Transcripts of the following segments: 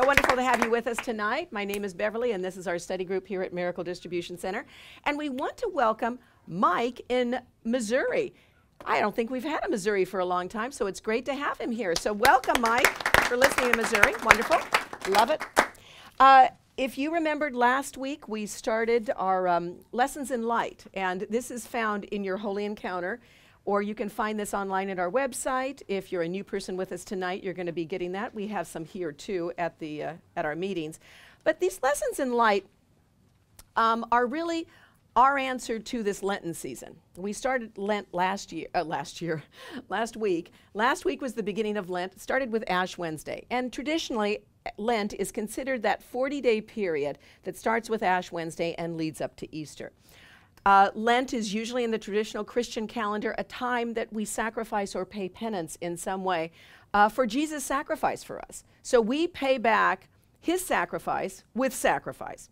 So wonderful to have you with us tonight. My name is Beverly, and this is our study group here at Miracle Distribution Center. And we want to welcome Mike in Missouri. I don't think we've had a Missouri for a long time, so it's great to have him here. So welcome, Mike, for listening to Missouri. Wonderful. Love it. If you remembered last week, we started our Lessons in Light, and this is found in your Holy Encounter, or you can find this online at our website. If you're a new person with us tonight, you're going to be getting that. We have some here, too, at our meetings. But these Lessons in Light are really our answer to this Lenten season. We started Lent last week. Last week was the beginning of Lent. It started with Ash Wednesday. And traditionally, Lent is considered that 40-day period that starts with Ash Wednesday and leads up to Easter. Lent is usually in the traditional Christian calendar a time that we sacrifice or pay penance in some way for Jesus' sacrifice for us. So we pay back his sacrifice with sacrifice.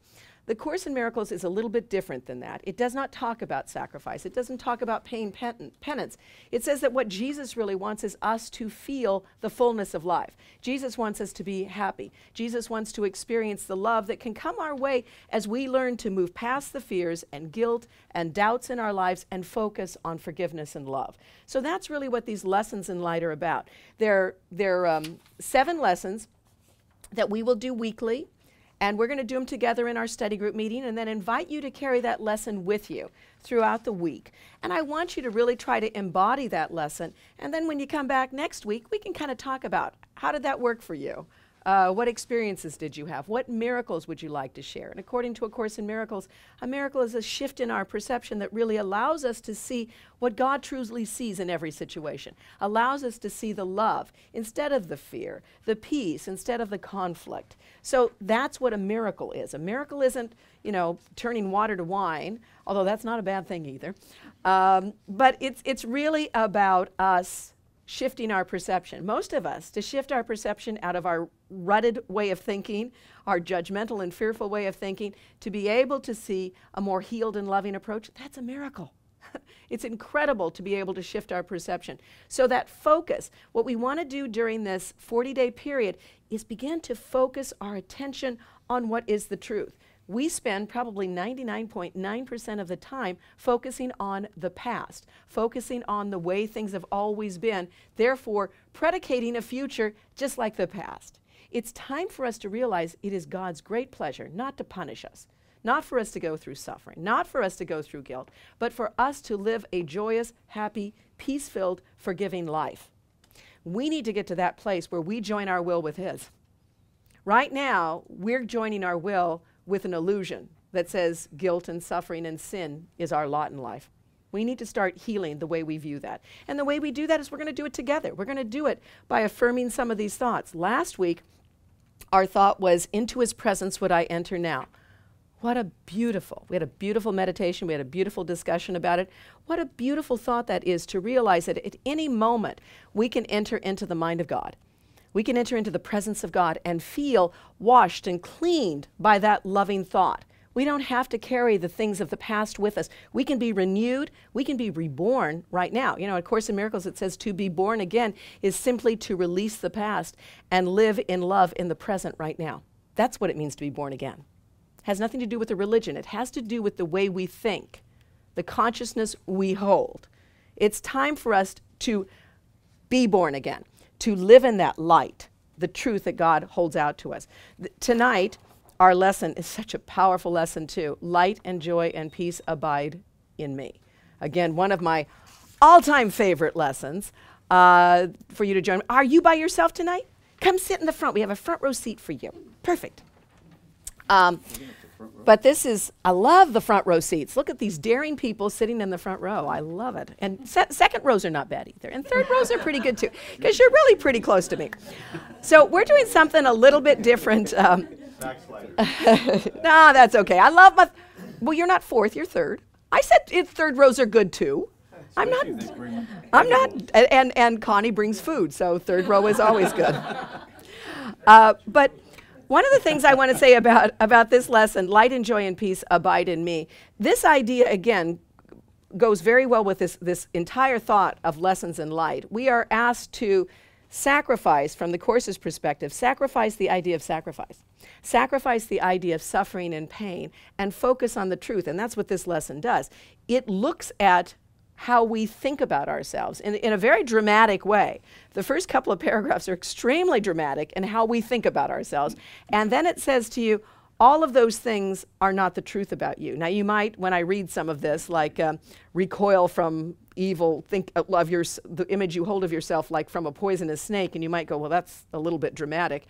The Course in Miracles is a little bit different than that. It does not talk about sacrifice. It doesn't talk about paying penance. It says that what Jesus really wants is us to feel the fullness of life. Jesus wants us to be happy. Jesus wants to experience the love that can come our way as we learn to move past the fears and guilt and doubts in our lives and focus on forgiveness and love. So that's really what these Lessons in Light are about. They're 7 lessons that we will do weekly. And we're going to do them together in our study group meeting and then invite you to carry that lesson with you throughout the week. And I want you to really try to embody that lesson. And then when you come back next week, we can kind of talk about how did that work for you? What experiences did you have? What miracles would you like to share? And according to A Course in Miracles, a miracle is a shift in our perception that really allows us to see what God truly sees in every situation, allows us to see the love instead of the fear, the peace instead of the conflict. So that's what a miracle is. A miracle isn't, turning water to wine, although that's not a bad thing either. But it's really about us shifting our perception. Most of us, to shift our perception out of our rutted way of thinking, our judgmental and fearful way of thinking, to be able to see a more healed and loving approach, that's a miracle. It's incredible to be able to shift our perception. So that focus, what we want to do during this 40-day period is begin to focus our attention on what is the truth. We spend probably 99.9% of the time focusing on the past, focusing on the way things have always been, therefore predicating a future just like the past. It's time for us to realize it is God's great pleasure not to punish us, not for us to go through suffering, not for us to go through guilt, but for us to live a joyous, happy, peace-filled, forgiving life. We need to get to that place where we join our will with His. Right now, we're joining our will with an illusion that says guilt and suffering and sin is our lot in life. We need to start healing the way we view that. And the way we do that is we're going to do it together. We're going to do it by affirming some of these thoughts. Last week, our thought was, into His presence would I enter now. We had a beautiful meditation. We had a beautiful discussion about it. What a beautiful thought that is to realize that at any moment we can enter into the mind of God. We can enter into the presence of God and feel washed and cleaned by that loving thought. We don't have to carry the things of the past with us. We can be renewed. We can be reborn right now. In A Course in Miracles, it says to be born again is simply to release the past and live in love in the present right now. That's what it means to be born again. It has nothing to do with the religion. It has to do with the way we think, the consciousness we hold. It's time for us to be born again, to live in that light, the truth that God holds out to us. Tonight, our lesson is such a powerful lesson too. Light and joy and peace abide in me. Again, one of my all-time favorite lessons for you to join. Are you by yourself tonight? Come sit in the front. We have a front row seat for you. Perfect. But I love the front row seats. Look at these daring people sitting in the front row. I love it. And second rows are not bad either. And third rows are pretty good too, because you're really pretty close to me. So we're doing something a little bit different. No, that's okay. I love well, you're not fourth, you're third. I said third rows are good too. I'm not, and Connie brings food, so third row is always good. But one of the things I want to say about this lesson, light and joy and peace abide in me, this idea, again, goes very well with this entire thought of lessons in light. We are asked to Sacrifice, from the Course's perspective, sacrifice the idea of sacrifice. Sacrifice the idea of suffering and pain and focus on the truth. And that's what this lesson does. It looks at how we think about ourselves in a very dramatic way. The first couple of paragraphs are extremely dramatic in how we think about ourselves. And then it says to you, all of those things are not the truth about you. Now you might, when I read some of this, like recoil from evil, think of the image you hold of yourself like from a poisonous snake, and you might go, well, that's a little bit dramatic.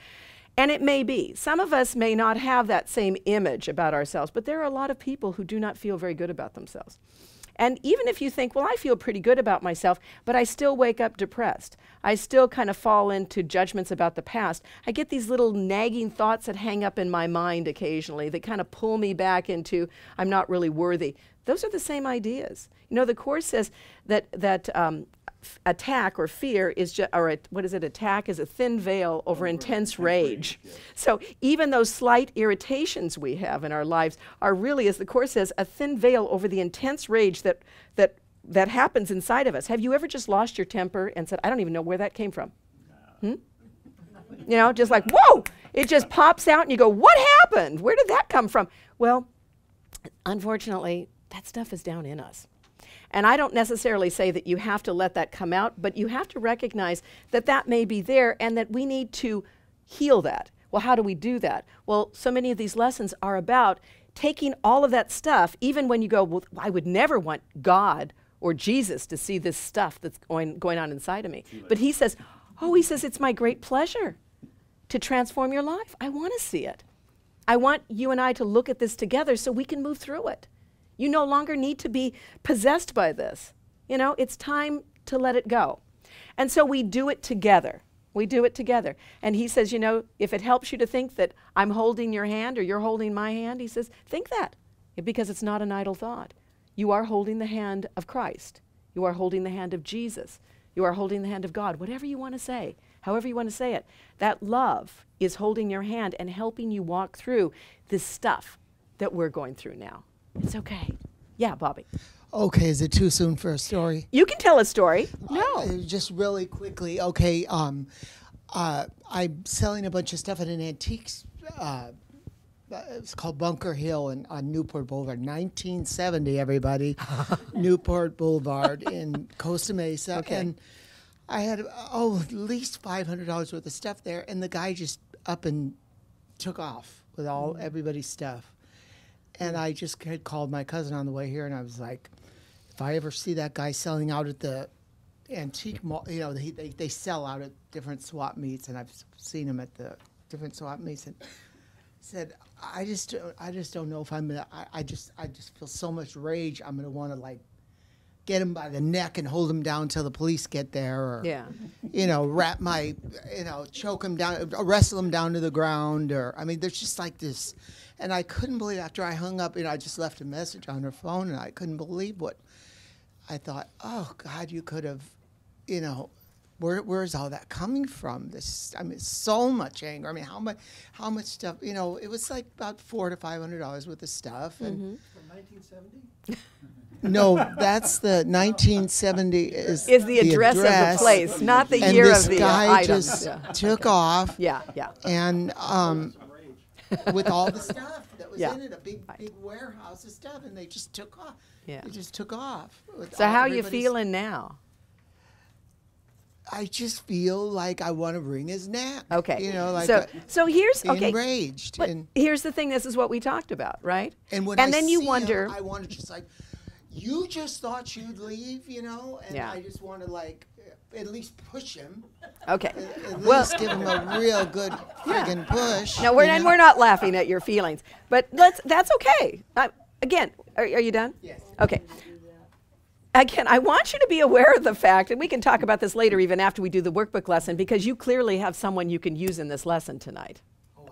And it may be. Some of us may not have that same image about ourselves, but there are a lot of people who do not feel very good about themselves. And even if you think, well, I feel pretty good about myself, but I still wake up depressed. I still kind of fall into judgments about the past. I get these little nagging thoughts that hang up in my mind occasionally that kind of pull me back into, I'm not really worthy. Those are the same ideas. You know, the Course says that attack or fear is just, or what is it, attack is a thin veil over intense rage. Yeah. So even those slight irritations we have in our lives are really, as the Course says, a thin veil over the intense rage that happens inside of us. Have you ever just lost your temper and said, I don't even know where that came from? No. You know, just like, whoa, it just pops out and you go, what happened? Where did that come from? Well, unfortunately, that stuff is down in us. And I don't necessarily say that you have to let that come out, but you have to recognize that that may be there and that we need to heal that. Well, how do we do that? Well, so many of these lessons are about taking all of that stuff, even when you go, well, I would never want God or Jesus to see this stuff that's going on inside of me. But he says, it's my great pleasure to transform your life. I want to see it. I want you and I to look at this together so we can move through it. You no longer need to be possessed by this. You know, it's time to let it go. And so we do it together. We do it together. And he says, you know, if it helps you to think that I'm holding your hand or you're holding my hand, he says, think that, because it's not an idle thought. You are holding the hand of Christ. You are holding the hand of Jesus. You are holding the hand of God. Whatever you want to say, however you want to say it, that love is holding your hand and helping you walk through this stuff that we're going through now. It's okay. Yeah, Bobby. Okay, is it too soon for a story? You can tell a story. No. Just really quickly. Okay, I'm selling a bunch of stuff at an antiques. It's called Bunker Hill on Newport Boulevard. 1970, everybody. Newport Boulevard in Costa Mesa. Okay. And I had, at least $500 worth of stuff there, and the guy just up and took off with everybody's stuff. And I just had called my cousin on the way here, and I was like, if I ever see that guy selling out at the antique mall, you know, they sell out at different swap meets, and I've seen him at the different swap meets, and said, I just don't know if I'm gonna, I just feel so much rage, I'm gonna want to like get him by the neck and hold him down till the police get there, or you know, choke him down, wrestle him down to the ground, or I mean, there's just like this. And I couldn't believe, after I hung up, you know, I just left a message on her phone, and I couldn't believe what I thought. Oh God, you could have, you know, where's all that coming from? This, I mean, so much anger. I mean, how much stuff? You know, it was like about $400 to $500 worth of stuff. And from 1970. No, that's the 1970 is the address of the place, not the year of the guy item. just took off. Yeah. And with all the stuff that was in it, a big warehouse of stuff, and they just took off. Yeah. They just took off. So how are you feeling now? I just feel like I want to wring his neck. Okay. You know, like so here's enraged. But here's the thing. This is what we talked about, right? And then you wonder. I want to just like, you just thought you'd leave, you know, and I just want to like at least push him. Okay. At least give him a real good friggin' push. No, we're not laughing at your feelings, but that's okay. Again, are you done? Yes. Okay. Again, I want you to be aware of the fact, and we can talk about this later even after we do the workbook lesson, because you clearly have someone you can use in this lesson tonight.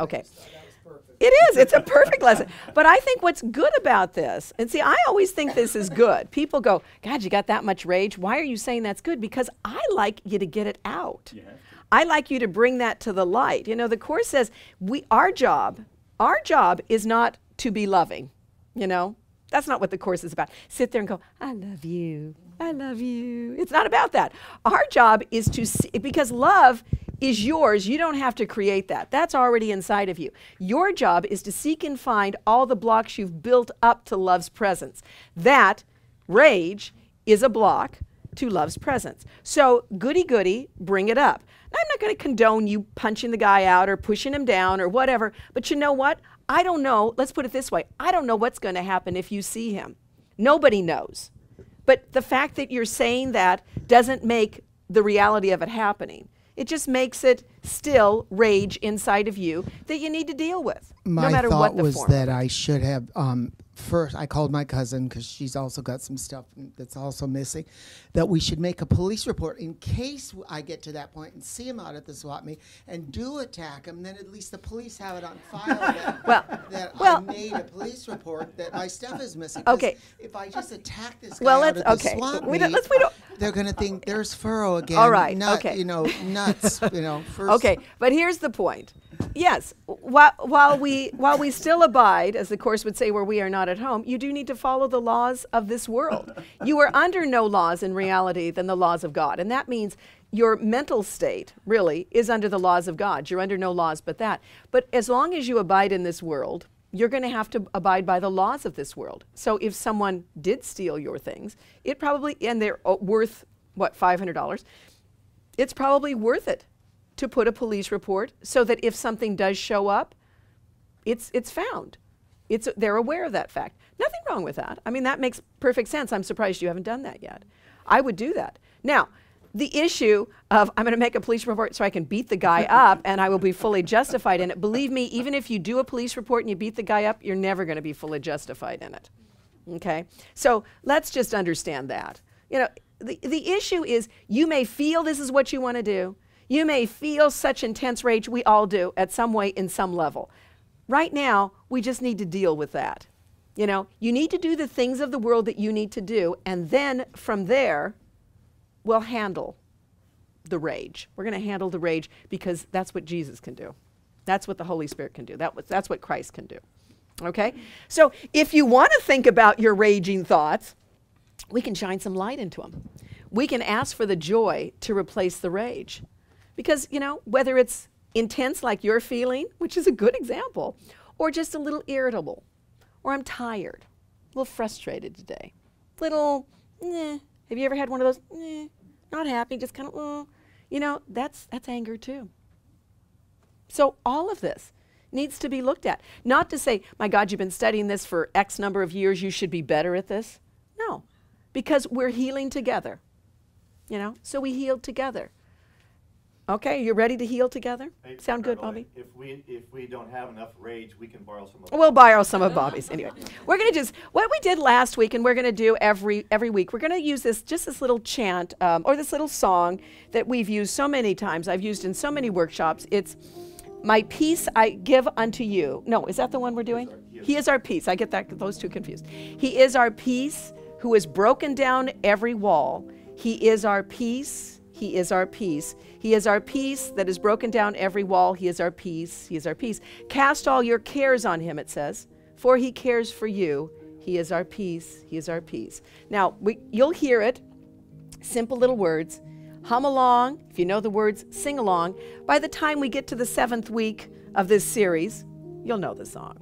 Okay. That was perfect. It is. It's a perfect lesson. But I think what's good about this, and see, I always think this is good. People go, God, you got that much rage. Why are you saying that's good? Because I like you to get it out. Yeah. I like you to bring that to the light. You know, the Course says our job is not to be loving, you know. That's not what the Course is about. Sit there and go, I love you. I love you. It's not about that. Our job is to see, because love is yours. You don't have to create that. That's already inside of you. Your job is to seek and find all the blocks you've built up to love's presence. That rage is a block to love's presence. So goody, bring it up. Now, I'm not going to condone you punching the guy out or pushing him down or whatever, but you know what? I don't know. Let's put it this way. I don't know what's going to happen if you see him. Nobody knows. But the fact that you're saying that doesn't make the reality of it happening. It just makes it still rage inside of you that you need to deal with, no matter what the form. My thought was that I should have, first, I called my cousin, because she's also got some stuff that's also missing, that we should make a police report in case I get to that point and see him out at the swap meet and do attack him. Then at least the police have it on file that I made a police report that my stuff is missing. Okay. If I just attack this guy out at the swap meet, they're going to think there's furrow again. All right. You know, nuts. You know. First. Okay, but here's the point. Yes, while we still abide, as the Course would say, where we are not at home, you do need to follow the laws of this world. You are under no laws in reality than the laws of God. And that means your mental state, really, is under the laws of God. You're under no laws but that. But as long as you abide in this world, you're going to have to abide by the laws of this world. So if someone did steal your things, it probably, and they're worth, what, $500, it's probably worth it to put a police report so that if something does show up, it's found. They're aware of that fact. Nothing wrong with that. I mean, that makes perfect sense. I'm surprised you haven't done that yet. I would do that. Now, the issue of I'm going to make a police report so I can beat the guy up and I will be fully justified in it. Believe me, even if you do a police report and you beat the guy up, you're never going to be fully justified in it. Okay? So let's just understand that. You know, the issue is you may feel this is what you want to do. You may feel such intense rage. We all do at some way in some level. Right now, we just need to deal with that. You know, you need to do the things of the world that you need to do, and then from there, we'll handle the rage. We're going to handle the rage because that's what Jesus can do. That's what the Holy Spirit can do. That's what Christ can do. Okay? So if you want to think about your raging thoughts, we can shine some light into them. We can ask for the joy to replace the rage. Because, you know, whether it's intense like you're feeling, which is a good example, or just a little irritable, or I'm tired, a little frustrated today, little, have you ever had one of those, not happy, just kind of, you know, that's anger too. So all of this needs to be looked at. Not to say, my God, you've been studying this for X number of years, you should be better at this. No, because we're healing together, you know, so we heal together. Okay, you ready to heal together? Hey, Sound good, Bobby? If we don't have enough rage, we can borrow some of We'll borrow some of Bobby's. Anyway, we're going to just, what we did last week and we're going to do every week, we're going to use this little chant or this little song that we've used so many times. I've used in so many workshops. It's, my peace I give unto you. No, is that the one we're doing? He is our peace. I get those two confused. He is our peace who has broken down every wall. He is our peace. He is our peace. He is our peace that has broken down every wall. He is our peace. He is our peace. Cast all your cares on him, it says, for he cares for you. He is our peace. He is our peace. Now, you'll hear it. Simple little words. Hum along. If you know the words, sing along. By the time we get to the 7th week of this series, you'll know the song.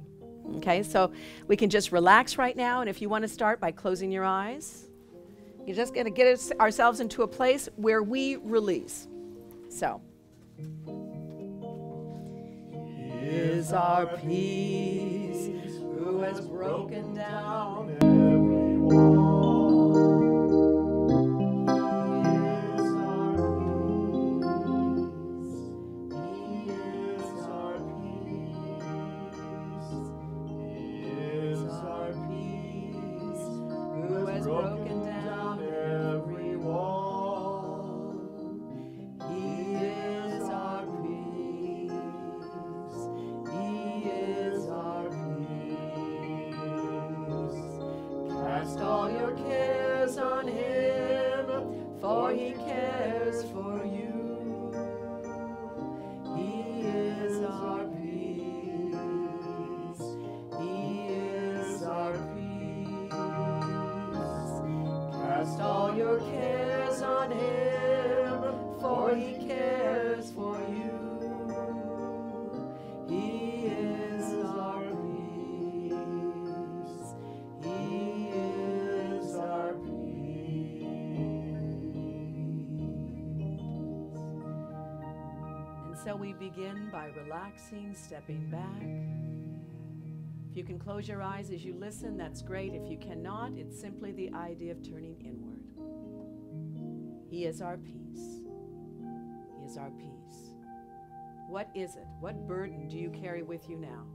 Okay, so we can just relax right now. And if you want to start by closing your eyes, you're just going to get ourselves into a place where we release. So. He is our peace, who has broken down every wall. He is our peace. He is our peace, who has broken down every wall. He is our peace. He is our peace. Cast all So we begin by relaxing, stepping back. If you can close your eyes as you listen, that's great. If you cannot, it's simply the idea of turning inward. He is our peace. He is our peace. What is it? What burden do you carry with you now?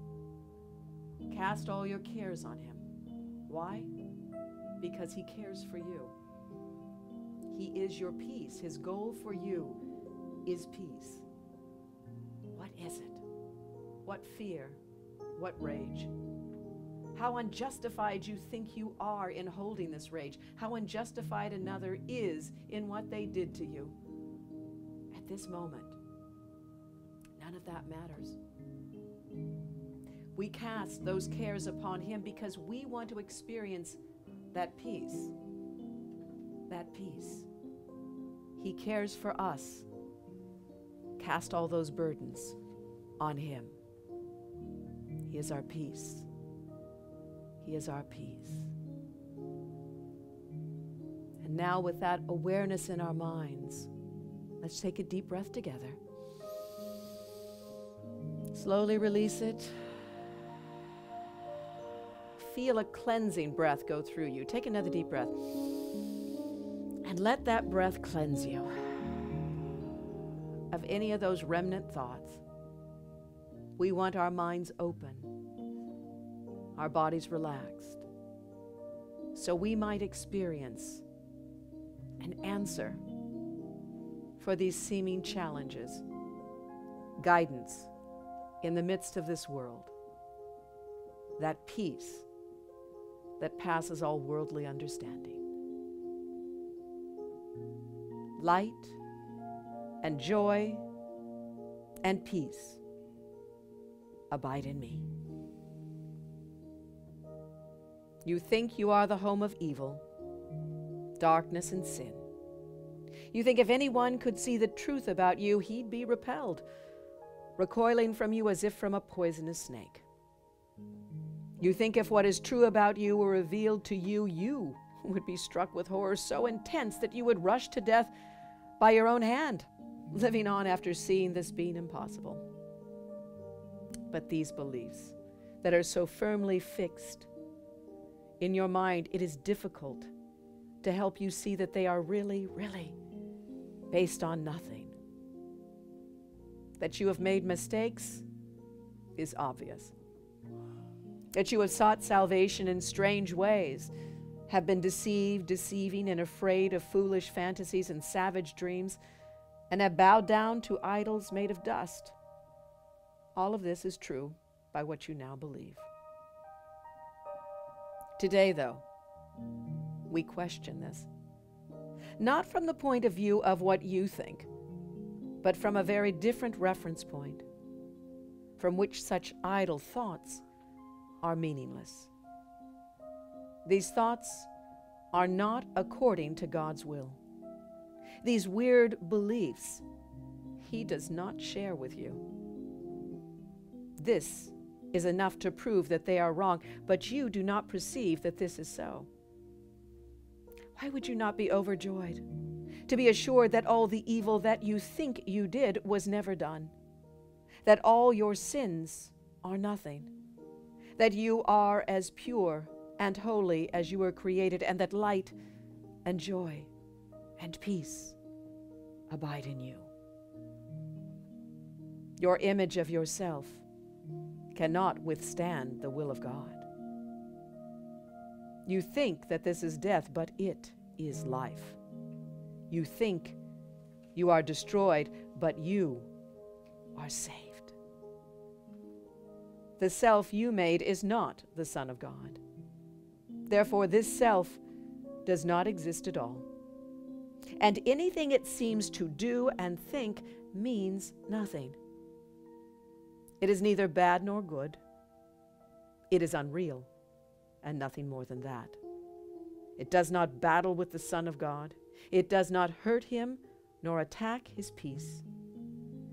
Cast all your cares on him. Why? Because he cares for you. He is your peace. His goal for you is peace. What is it? What fear? What rage? How unjustified you think you are in holding this rage. How unjustified another is in what they did to you. At this moment, none of that matters. We cast those cares upon him because we want to experience that peace. That peace. He cares for us. Cast all those burdens on him. He is our peace. He is our peace. And now, with that awareness in our minds, let's take a deep breath together. Slowly release it. Feel a cleansing breath go through you. Take another deep breath. And let that breath cleanse you of any of those remnant thoughts. We want our minds open, our bodies relaxed, so we might experience an answer for these seeming challenges, guidance in the midst of this world, that peace that passes all worldly understanding. Light and joy and peace abide in me. You think you are the home of evil, darkness, and sin. You think if anyone could see the truth about you, he'd be repelled, recoiling from you as if from a poisonous snake. You think if what is true about you were revealed to you, you would be struck with horror so intense that you would rush to death by your own hand, living on after seeing this being impossible. But these beliefs that are so firmly fixed in your mind, it is difficult to help you see that they are really, really based on nothing. That you have made mistakes is obvious. That you have sought salvation in strange ways, have been deceived, deceiving, and afraid of foolish fantasies and savage dreams, and have bowed down to idols made of dust. All of this is true by what you now believe. Today, though, we question this, not from the point of view of what you think, but from a very different reference point, from which such idle thoughts are meaningless. These thoughts are not according to God's will. These weird beliefs He does not share with you. This is enough to prove that they are wrong, but you do not perceive that this is so. Why would you not be overjoyed to be assured that all the evil that you think you did was never done, that all your sins are nothing, that you are as pure and holy as you were created, and that light and joy and peace abide in you? Your image of yourself cannot withstand the will of God. You think that this is death, but it is life. You think you are destroyed, but you are saved. The self you made is not the Son of God. Therefore, this self does not exist at all. And anything it seems to do and think means nothing. It is neither bad nor good. It is unreal, and nothing more than that. It does not battle with the Son of God. It does not hurt him nor attack his peace.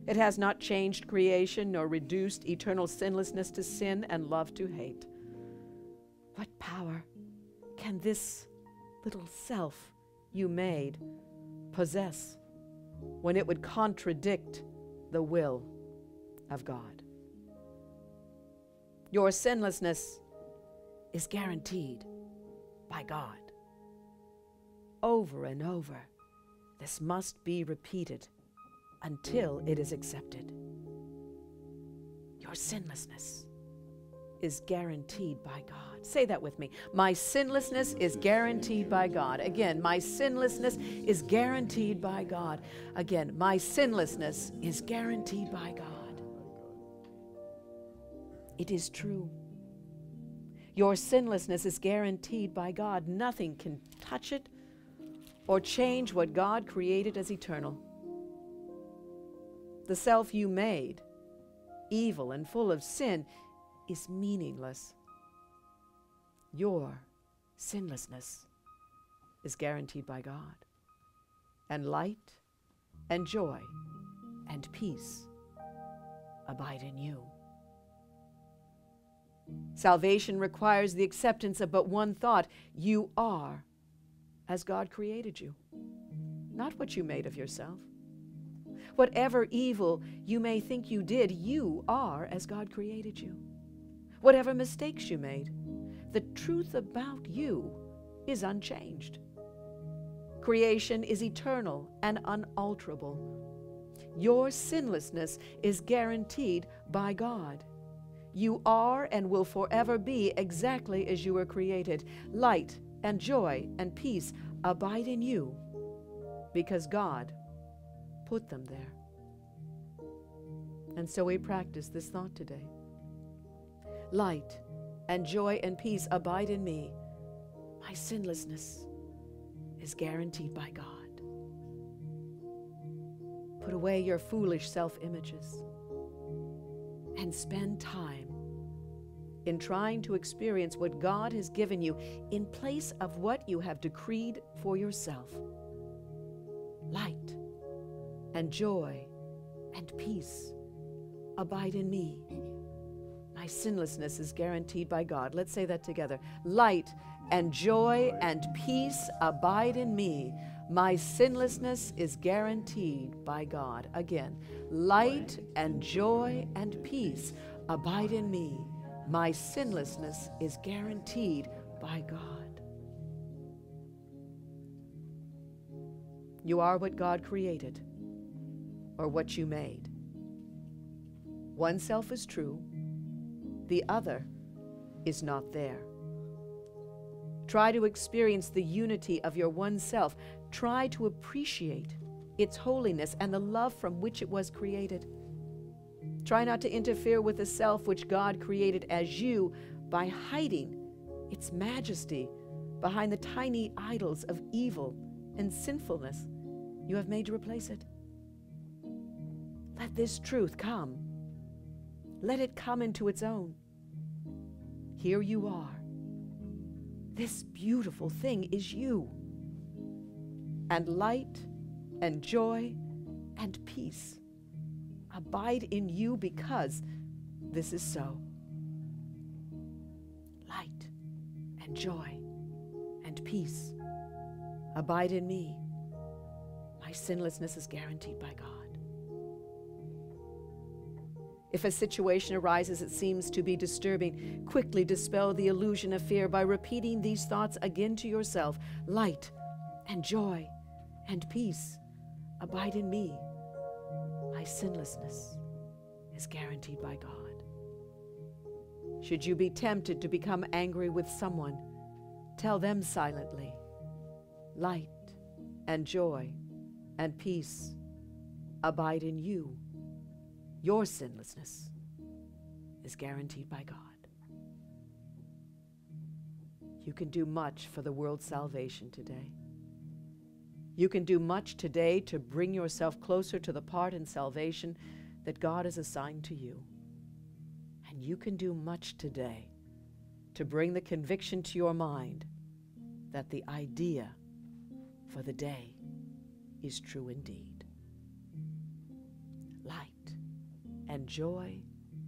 It has not changed creation nor reduced eternal sinlessness to sin and love to hate. What power can this little self you made possess when it would contradict the will of God. Your sinlessness is guaranteed by God. Over and over, this must be repeated until it is accepted. Your sinlessness is guaranteed by God. Say that with me. My sinlessness is guaranteed by God. Again, my sinlessness is guaranteed by God. Again, my sinlessness is guaranteed by God. It is true. Your sinlessness is guaranteed by God. Nothing can touch it or change what God created as eternal. The self you made, evil and full of sin, is meaningless. Your sinlessness is guaranteed by God. And light and joy and peace abide in you. Salvation requires the acceptance of but one thought. You are as God created you, not what you made of yourself. Whatever evil you may think you did, you are as God created you. Whatever mistakes you made, the truth about you is unchanged. Creation is eternal and unalterable. Your sinlessness is guaranteed by God. You are and will forever be exactly as you were created. Light and joy and peace abide in you because God put them there. And so we practice this thought today. Light and joy and peace abide in me. My sinlessness is guaranteed by God. Put away your foolish self-images and spend time in trying to experience what God has given you in place of what you have decreed for yourself. Light and joy and peace abide in me. My sinlessness is guaranteed by God. Let's say that together. Light and joy and peace abide in me. My sinlessness is guaranteed by God. Again, light and joy and peace abide in me. My sinlessness is guaranteed by God. You are what God created, or what you made. One self is true, the other is not there. Try to experience the unity of your one self. Try to appreciate its holiness and the love from which it was created. Try not to interfere with the self which God created as you by hiding its majesty behind the tiny idols of evil and sinfulness you have made to replace it. Let this truth come. Let it come into its own. Here you are. This beautiful thing is you. And light and joy and peace abide in you because this is so. Light and joy and peace abide in me. My sinlessness is guaranteed by God. If a situation arises that seems to be disturbing, quickly dispel the illusion of fear by repeating these thoughts again to yourself. Light and joy and peace abide in me. My sinlessness is guaranteed by God. Should you be tempted to become angry with someone, tell them silently, light and joy and peace abide in you. Your sinlessness is guaranteed by God. You can do much for the world's salvation today. You can do much today to bring yourself closer to the part in salvation that God has assigned to you. And you can do much today to bring the conviction to your mind that the idea for the day is true indeed. Light and joy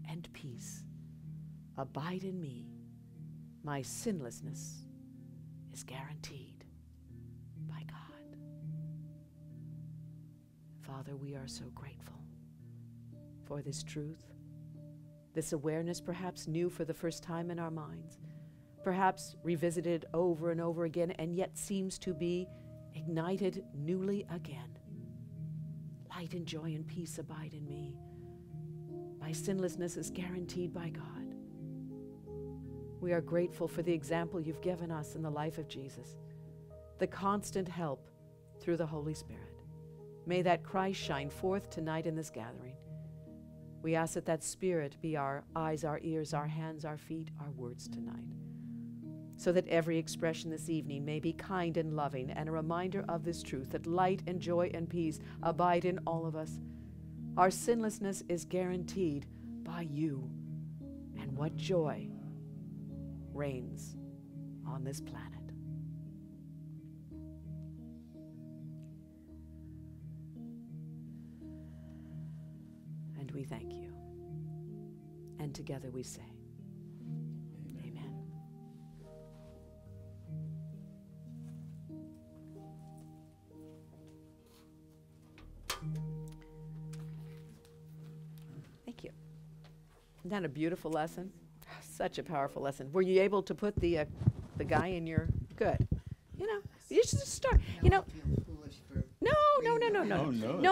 and peace abide in me. My sinlessness is guaranteed by God. Father, we are so grateful for this truth, this awareness perhaps new for the first time in our minds, perhaps revisited over and over again, and yet seems to be ignited newly again. Light and joy and peace abide in me. My sinlessness is guaranteed by God. We are grateful for the example you've given us in the life of Jesus, the constant help through the Holy Spirit. May that Christ shine forth tonight in this gathering. We ask that that Spirit be our eyes, our ears, our hands, our feet, our words tonight, so that every expression this evening may be kind and loving and a reminder of this truth, that light and joy and peace abide in all of us. Our sinlessness is guaranteed by you. And what joy reigns on this planet. And we thank you. And together we say, Amen. Thank you. Isn't that a beautiful lesson? Such a powerful lesson. Were you able to put the guy in your good? You know, you should start. You know,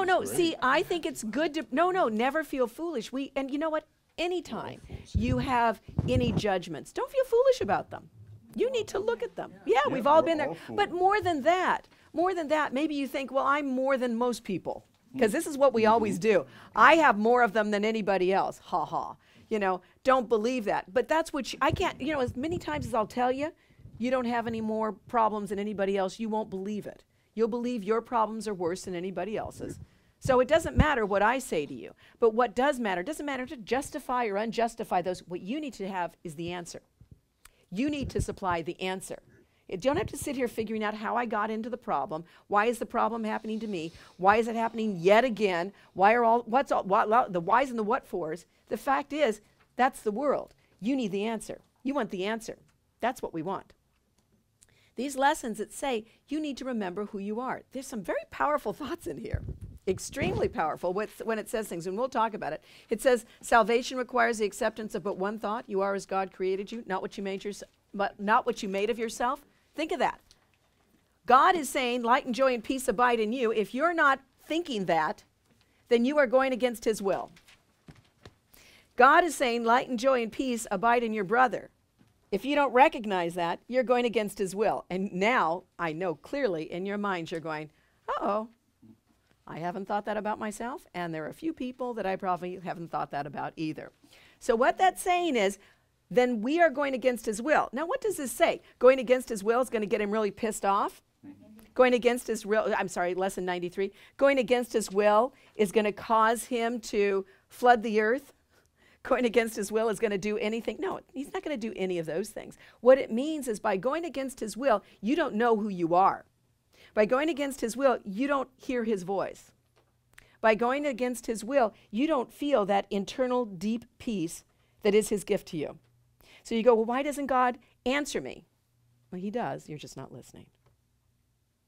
no. See, I think it's good to never feel foolish. And you know what? Anytime you have any judgments, don't feel foolish about them. You need to look at them. Yeah, we've all been there. But more than that, maybe you think, well, I'm more than most people. Because this is what we always do. I have more of them than anybody else. Ha ha. You know, don't believe that. But that's what I can't, you know, as many times as I'll tell you, you don't have any more problems than anybody else, you won't believe it. You'll believe your problems are worse than anybody else's. So it doesn't matter what I say to you. But what does matter, it doesn't matter to justify or unjustify those. What you need to have is the answer. You need to supply the answer. You don't have to sit here figuring out how I got into the problem. Why is the problem happening to me? Why is it happening yet again? Why are the whys and the what fors? The fact is, that's the world. You need the answer. You want the answer. That's what we want. These lessons that say you need to remember who you are. There's some very powerful thoughts in here. Extremely powerful when it says things, and we'll talk about it. It says salvation requires the acceptance of but one thought. You are as God created you, not what you made of yourself. Think of that. God is saying light and joy and peace abide in you. If you're not thinking that, then you are going against his will. God is saying light and joy and peace abide in your brother. If you don't recognize that, you're going against his will. And now I know clearly in your minds you're going, uh-oh, I haven't thought that about myself, and there are a few people that I probably haven't thought that about either. So what that's saying is, then we are going against his will. Now, what does this say? Going against his will is going to get him really pissed off? Going against his will, lesson 93. Going against his will is going to cause him to flood the earth? Going against his will is going to do anything? No, he's not going to do any of those things. What it means is by going against his will, you don't know who you are. By going against his will, you don't hear his voice. By going against his will, you don't feel that internal deep peace that is his gift to you. So you go, well, why doesn't God answer me? Well, he does. You're just not listening.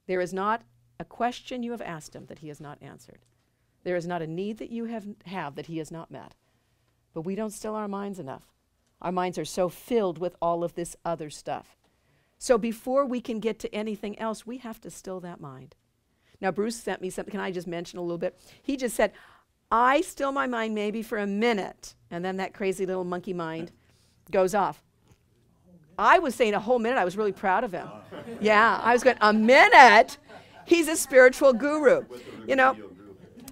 There is not a question you have asked him that he has not answered. There is not a need that you have that he has not met. But we don't still our minds enough. Our minds are so filled with all of this other stuff. So before we can get to anything else, we have to still that mind. Now, Bruce sent me something. Can I just mention a little bit? He just said, I still my mind maybe for a minute, and then that crazy little monkey mind goes off. I was saying a whole minute. I was really proud of him. Yeah, I was going, a minute? He's a spiritual guru. You know,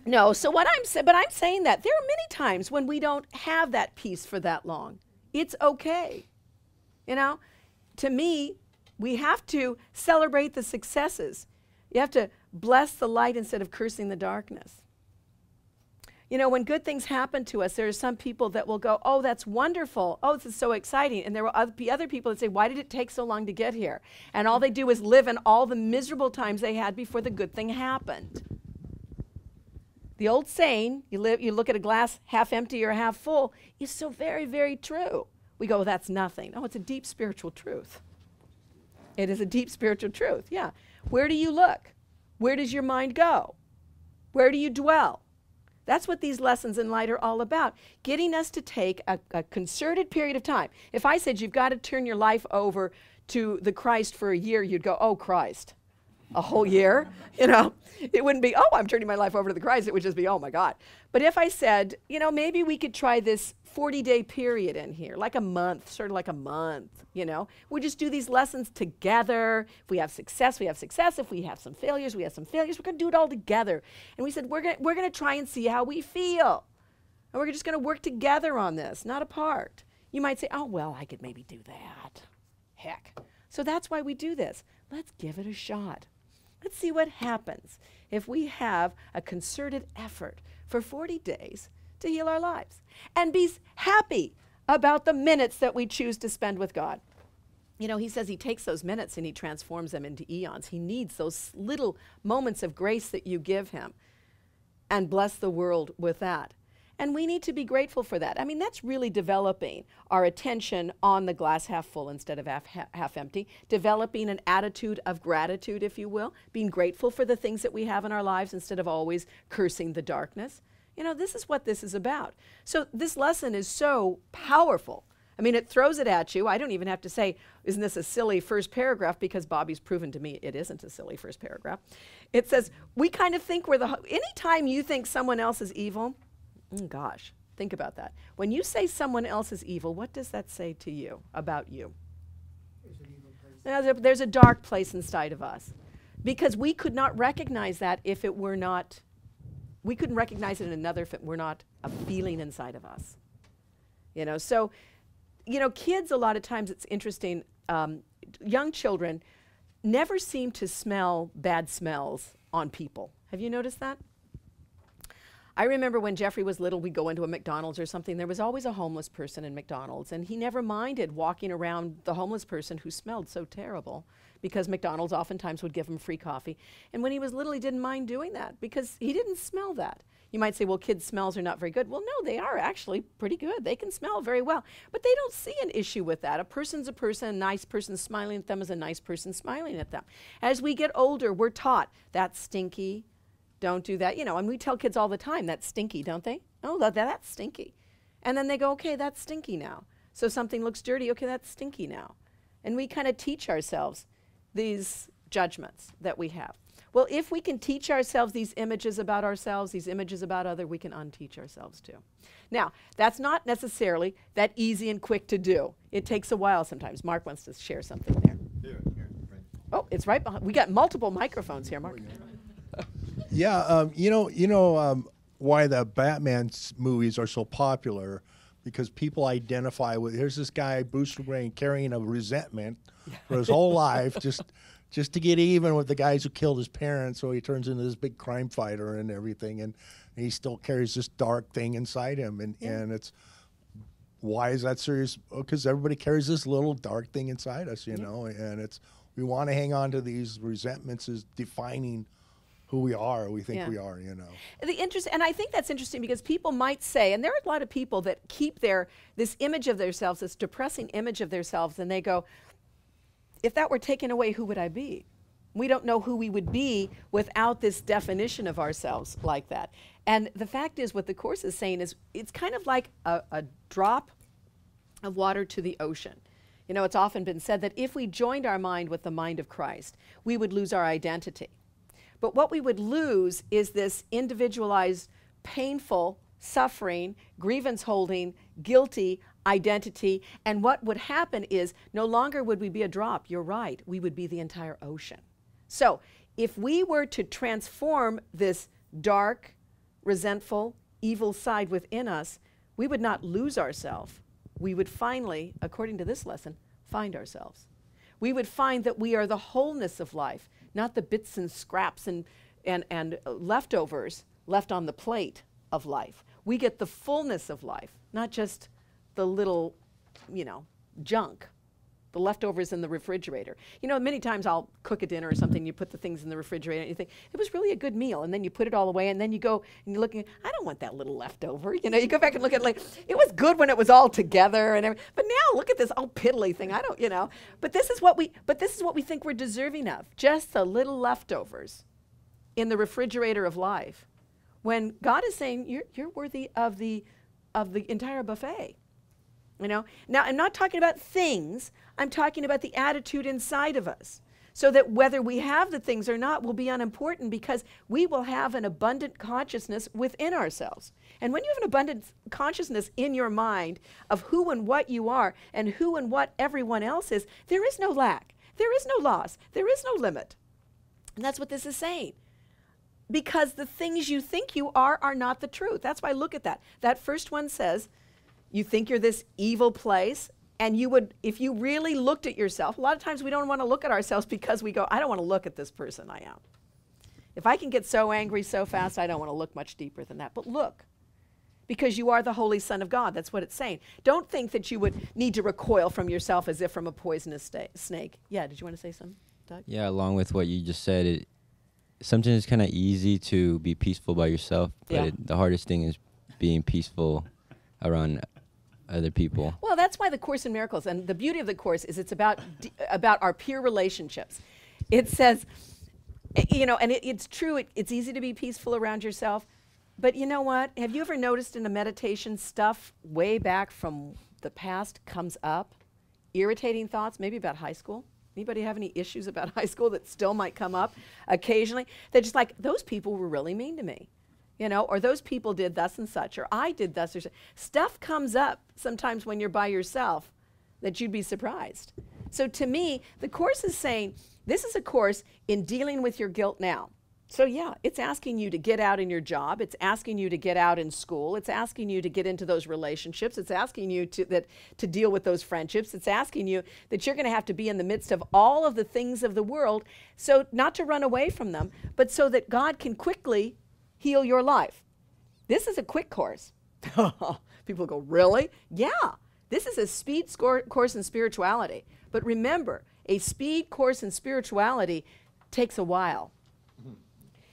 no, so what I'm saying that there are many times when we don't have that peace for that long. It's okay. You know, to me, we have to celebrate the successes. You have to bless the light instead of cursing the darkness. You know, when good things happen to us, there are some people that will go, oh, that's wonderful. Oh, this is so exciting. And there will be other people that say, why did it take so long to get here? And all they do is live in all the miserable times they had before the good thing happened. The old saying, you look at a glass half empty or half full, is so very, very true. We go, well, that's nothing. Oh, it's a deep spiritual truth. It is a deep spiritual truth, yeah. Where do you look? Where does your mind go? Where do you dwell? That's what these lessons in light are all about, getting us to take a concerted period of time. If I said you've got to turn your life over to the Christ for a year, you'd go, oh, Christ. A whole year? You know, it wouldn't be, oh, I'm turning my life over to the Christ. It would just be, oh, my God. But if I said, you know, maybe we could try this 40-day period in here, like a month, sort of like a month, you know. We just do these lessons together. If we have success, we have success. If we have some failures, we have some failures. We're going to do it all together. And we said, we're going to try and see how we feel. And we're just going to work together on this, not apart. You might say, oh, well, I could maybe do that. Heck. So that's why we do this. Let's give it a shot. Let's see what happens if we have a concerted effort for 40 days to heal our lives and be happy about the minutes that we choose to spend with God. You know, he says he takes those minutes and he transforms them into eons. He needs those little moments of grace that you give him, and bless the world with that. And we need to be grateful for that. I mean, that's really developing our attention on the glass half full instead of half empty, developing an attitude of gratitude, if you will, being grateful for the things that we have in our lives instead of always cursing the darkness. You know, this is what this is about. So this lesson is so powerful. I mean, it throws it at you. I don't even have to say, isn't this a silly first paragraph, because Bobby's proven to me it isn't a silly first paragraph. It says, we kind of think anytime you think someone else is evil, gosh, think about that. When you say someone else is evil, what does that say to you, about you? There's an evil place. Now, there's a dark place inside of us. Because we could not recognize that if it were not, we couldn't recognize it in another if it were not a feeling inside of us. You know, so, you know, kids, a lot of times it's interesting, young children never seem to smell bad smells on people. Have you noticed that? I remember when Jeffrey was little, we'd go into a McDonald's or something. There was always a homeless person in McDonald's, and he never minded walking around the homeless person who smelled so terrible, because McDonald's oftentimes would give him free coffee. And when he was little, he didn't mind doing that because he didn't smell that. You might say, well, kids' smells are not very good. Well, no, they are actually pretty good. They can smell very well, but they don't see an issue with that. A person's a person. A nice person smiling at them is a nice person smiling at them. As we get older, we're taught that's stinky. Don't do that. You know, and we tell kids all the time, that's stinky, don't they? Oh, that's stinky. And then they go, okay, that's stinky now. So something looks dirty, okay, that's stinky now. And we kind of teach ourselves these judgments that we have. Well, if we can teach ourselves these images about ourselves, these images about others, we can unteach ourselves too. Now, that's not necessarily that easy and quick to do. It takes a while sometimes. Mark wants to share something there. Here, right. Oh, it's right behind. We got multiple microphones here, Mark. Yeah, you know why the Batman movies are so popular, because people identify with, here's this guy, Bruce Wayne, carrying a resentment for his whole life, just to get even with the guys who killed his parents, so he turns into this big crime fighter and everything, and he still carries this dark thing inside him, and it's, why is that serious? Because everybody carries this little dark thing inside us, you know, and it's, we want to hang on to these resentments as defining who we are, we think we are, you know. And I think that's interesting, because people might say, and there are a lot of people that keep this image of themselves, this depressing image of themselves, and they go, if that were taken away, who would I be? We don't know who we would be without this definition of ourselves like that. And the fact is, what the Course is saying is, it's kind of like a drop of water to the ocean. You know, it's often been said that if we joined our mind with the mind of Christ, we would lose our identity. But what we would lose is this individualized, painful, suffering, grievance holding, guilty identity. And what would happen is, no longer would we be a drop, you're right, we would be the entire ocean. So if we were to transform this dark, resentful, evil side within us, we would not lose ourselves. We would finally, according to this lesson, find ourselves. We would find that we are the wholeness of life, not the bits and scraps and leftovers left on the plate of life. We get the fullness of life, not just the little, you know, junk, the leftovers in the refrigerator. You know, many times I'll cook a dinner or something, you put the things in the refrigerator and you think, it was really a good meal, and then you put it all away, and then you go and you're looking, I don't want that little leftover. You know, you go back and look at it like, it was good when it was all together and everything, but now look at this all piddly thing. I don't, you know, but this is what we think we're deserving of, just the little leftovers in the refrigerator of life. when God is saying you're worthy of the entire buffet. You know? Now, I'm not talking about things. I'm talking about the attitude inside of us. So that whether we have the things or not will be unimportant, because we will have an abundant consciousness within ourselves. And when you have an abundant consciousness in your mind of who and what you are and who and what everyone else is, there is no lack. There is no loss. There is no limit. And that's what this is saying. Because the things you think you are not the truth. That's why I look at that. That first one says, you think you're this evil place. And you would, if you really looked at yourself, a lot of times we don't want to look at ourselves because we go, I don't want to look at this person I am. If I can get so angry so fast, I don't want to look much deeper than that. But look, because you are the Holy Son of God. That's what it's saying. Don't think that you would need to recoil from yourself as if from a poisonous snake. Yeah, did you want to say something, Doug? Yeah, along with what you just said, sometimes it's kind of easy to be peaceful by yourself, but the hardest thing is being peaceful around other people. Well, that's why the Course in Miracles, and the beauty of the Course is it's about our peer relationships. It says, you know, and it's true, it's easy to be peaceful around yourself, but you know what? Have you ever noticed in a meditation stuff way back from the past comes up? Irritating thoughts, maybe about high school? Anybody have any issues about high school that still might come up occasionally? They're just like, those people were really mean to me. You know, or those people did thus and such, or I did thus or such. Stuff comes up sometimes when you're by yourself that you'd be surprised. So to me, the Course is saying, this is a course in dealing with your guilt now. So yeah, it's asking you to get out in your job. It's asking you to get out in school. It's asking you to get into those relationships. It's asking you to deal with those friendships. It's asking you that you're going to have to be in the midst of all of the things of the world, so not to run away from them, but so that God can quickly heal your life. This is a quick course. People go, really? Yeah. This is a speed course in spirituality. But remember, a speed course in spirituality takes a while.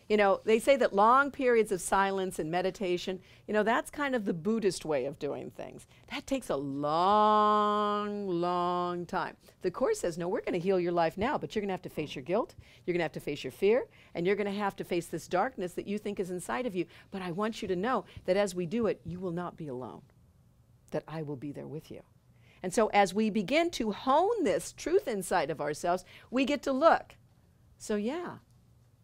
You know, they say that long periods of silence and meditation, you know, that's kind of the Buddhist way of doing things. That takes a long, long time. The Course says, no, we're going to heal your life now, but you're going to have to face your guilt, you're going to have to face your fear, and you're going to have to face this darkness that you think is inside of you. But I want you to know that as we do it, you will not be alone, that I will be there with you. And so as we begin to hone this truth inside of ourselves, we get to look. So yeah.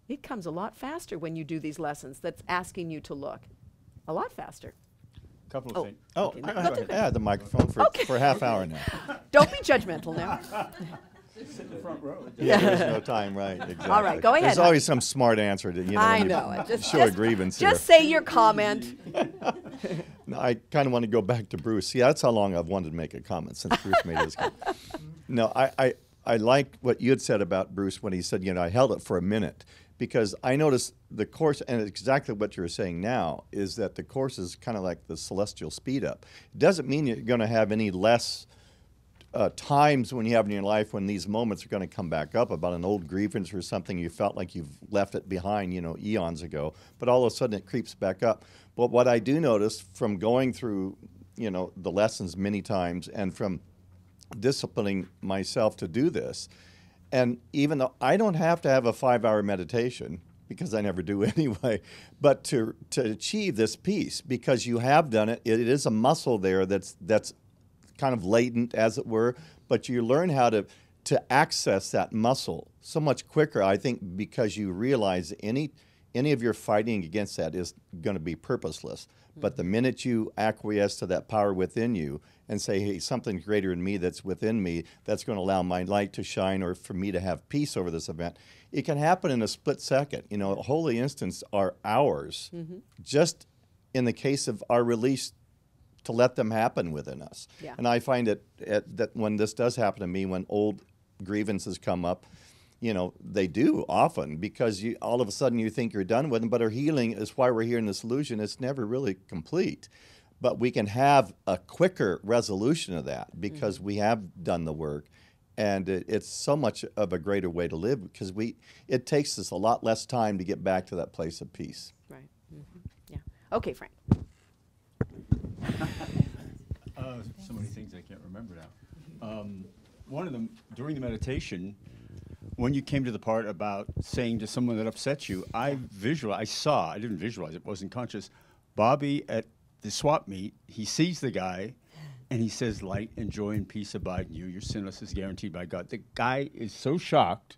It comes a lot faster when you do these lessons that's asking you to look. A lot faster. Couple of things. Oh, Okay, I had the microphone for a half hour now. Don't be judgmental now. Sit in the front row. Yeah, there's no time, right? Exactly. All right, go ahead, There's hon. always some smart answer to, you know, I when you know it. Just, show a grievance here. just say your comment. No, I kind of want to go back to Bruce. See, that's how long I've wanted to make a comment since Bruce made his comment. No, I like what you had said about Bruce when he said, you know, I held it for a minute. Because I noticed the Course, and exactly what you're saying now, is that the Course is kind of like the celestial speed up. It doesn't mean you're going to have any less times when you have in your life when these moments are going to come back up about an old grievance or something you felt like you've left it behind, you know, eons ago. But all of a sudden it creeps back up. But what I do notice from going through, you know, the lessons many times and from disciplining myself to do this, and even though I don't have to have a 5-hour meditation, because I never do anyway, but to achieve this peace, because you have done it, it is a muscle there that's kind of latent, as it were, but you learn how to access that muscle so much quicker, I think, because you realize any of your fighting against that is going to be purposeless. But the minute you acquiesce to that power within you and say, hey, something greater in me that's within me that's going to allow my light to shine or for me to have peace over this event, it can happen in a split second. You know, holy instants are hours, just in the case of our release to let them happen within us. Yeah. And I find that when this does happen to me, when old grievances come up, you know, they do often, because all of a sudden you think you're done with them, but our healing is why we're here in this illusion. It's never really complete. But we can have a quicker resolution of that because we have done the work. And it's so much of a greater way to live, because it takes us a lot less time to get back to that place of peace. Right. Yeah. Okay, Frank. So many things I can't remember now. One of them, during the meditation, when you came to the part about saying to someone that upsets you, I saw, I didn't visualize it, wasn't conscious. Bobby at the swap meet, he sees the guy and he says, light and joy and peace abide in you. Your sinless is guaranteed by God. The guy is so shocked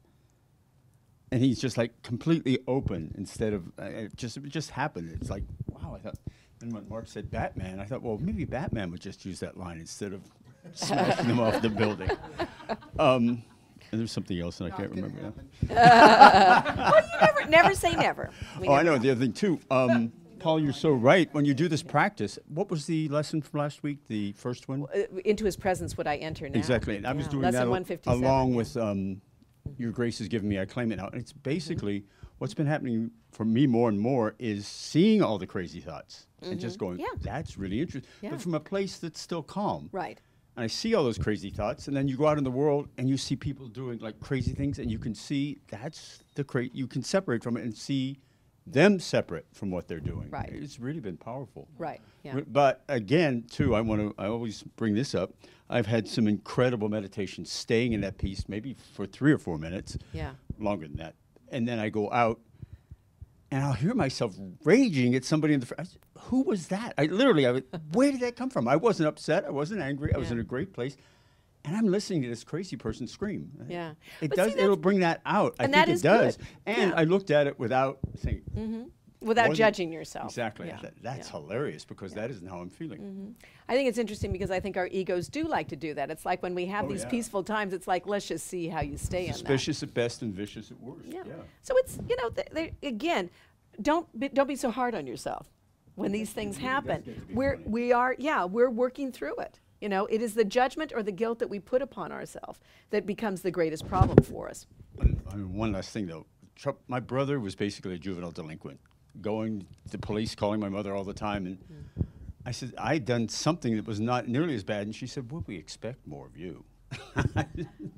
and he's just like completely open instead of, it just happened. It's like, wow, I thought, and when Mark said Batman, I thought, well, maybe Batman would just use that line instead of smashing them off the building. And there's something else, and I can't remember now. Well, you never say never. We I never know. The other thing, too, Paul, you're so right. When you do this practice, what was the lesson from last week, the first one? Into his presence would I enter now. Exactly. And I was doing Lesson that 157. along with Your Grace has given me, I claim it now. And it's basically what's been happening for me more and more is seeing all the crazy thoughts and just going, Yeah. that's really interesting. Yeah. But from a place that's still calm. Right. And I see all those crazy thoughts, and then you go out in the world and you see people doing like crazy things, and you can see that's you can separate from it and see them separate from what they're doing. Right. It's really been powerful. Right. Yeah. But again, too, I always bring this up. I've had some incredible meditation, staying in that peace, maybe for 3 or 4 minutes. Yeah. Longer than that. And then I go out, and I'll hear myself raging at somebody in the front. Who was that? Where did that come from? I wasn't upset. I wasn't angry. I was in a great place. And I'm listening to this crazy person scream. Yeah. It But does. see, It'll bring that out. I and think that it is does. good. And Yeah. I looked at it without saying. Without wasn't- judging yourself. Exactly. Yeah. That's hilarious because that isn't how I'm feeling. I think it's interesting because I think our egos do like to do that. It's like when we have Oh, these yeah. peaceful times, it's like, let's just see how you stay Suspicious at best and vicious at worst. in that. Yeah. So it's, again, don't be so hard on yourself when these things happen. get to be We're working through it. It is the judgment or the guilt that we put upon ourselves that becomes the greatest problem for us. One last thing, though. My brother was basically a juvenile delinquent, going to police, calling my mother all the time. And I said, I'd done something that was not nearly as bad. And she said, well, we expect more of you.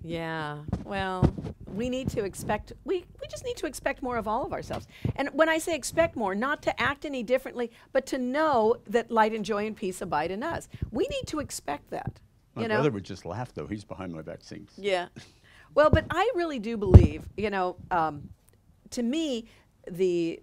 Yeah, well, we need to expect, we just need to expect more of all of ourselves. And when I say expect more, not to act any differently, but to know that light and joy and peace abide in us. We need to expect that. My brother would just laugh, though. He's behind my back saying, Yeah. Well, but I really do believe, to me, the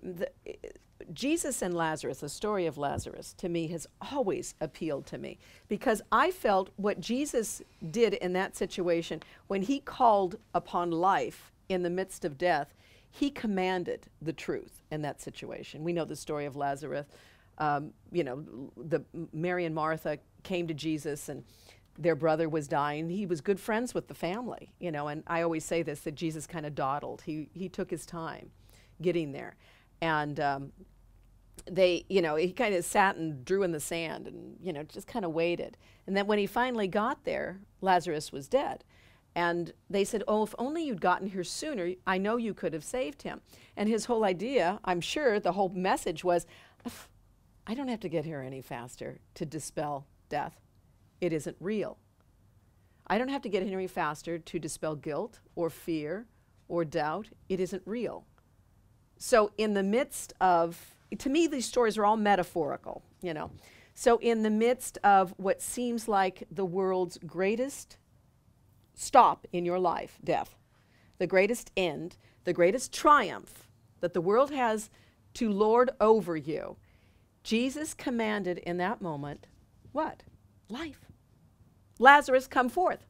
Jesus and Lazarus, the story of Lazarus, to me has always appealed to me because I felt what Jesus did in that situation when he called upon life in the midst of death, he commanded the truth in that situation. We know the story of Lazarus. Mary and Martha came to Jesus and their brother was dying. He was good friends with the family, and I always say this, that Jesus kind of dawdled. He took his time getting there. And he kind of sat and drew in the sand and, just kind of waited. And then when he finally got there, Lazarus was dead. And they said, oh, if only you'd gotten here sooner, I know you could have saved him. And his whole idea, I'm sure the whole message was, I don't have to get here any faster to dispel death. It isn't real. I don't have to get here any faster to dispel guilt or fear or doubt. It isn't real. So in the midst of, to me, these stories are all metaphorical, So in the midst of what seems like the world's greatest stop in your life, death, the greatest end, the greatest triumph that the world has to lord over you, Jesus commanded in that moment, what? Life. Lazarus, come forth.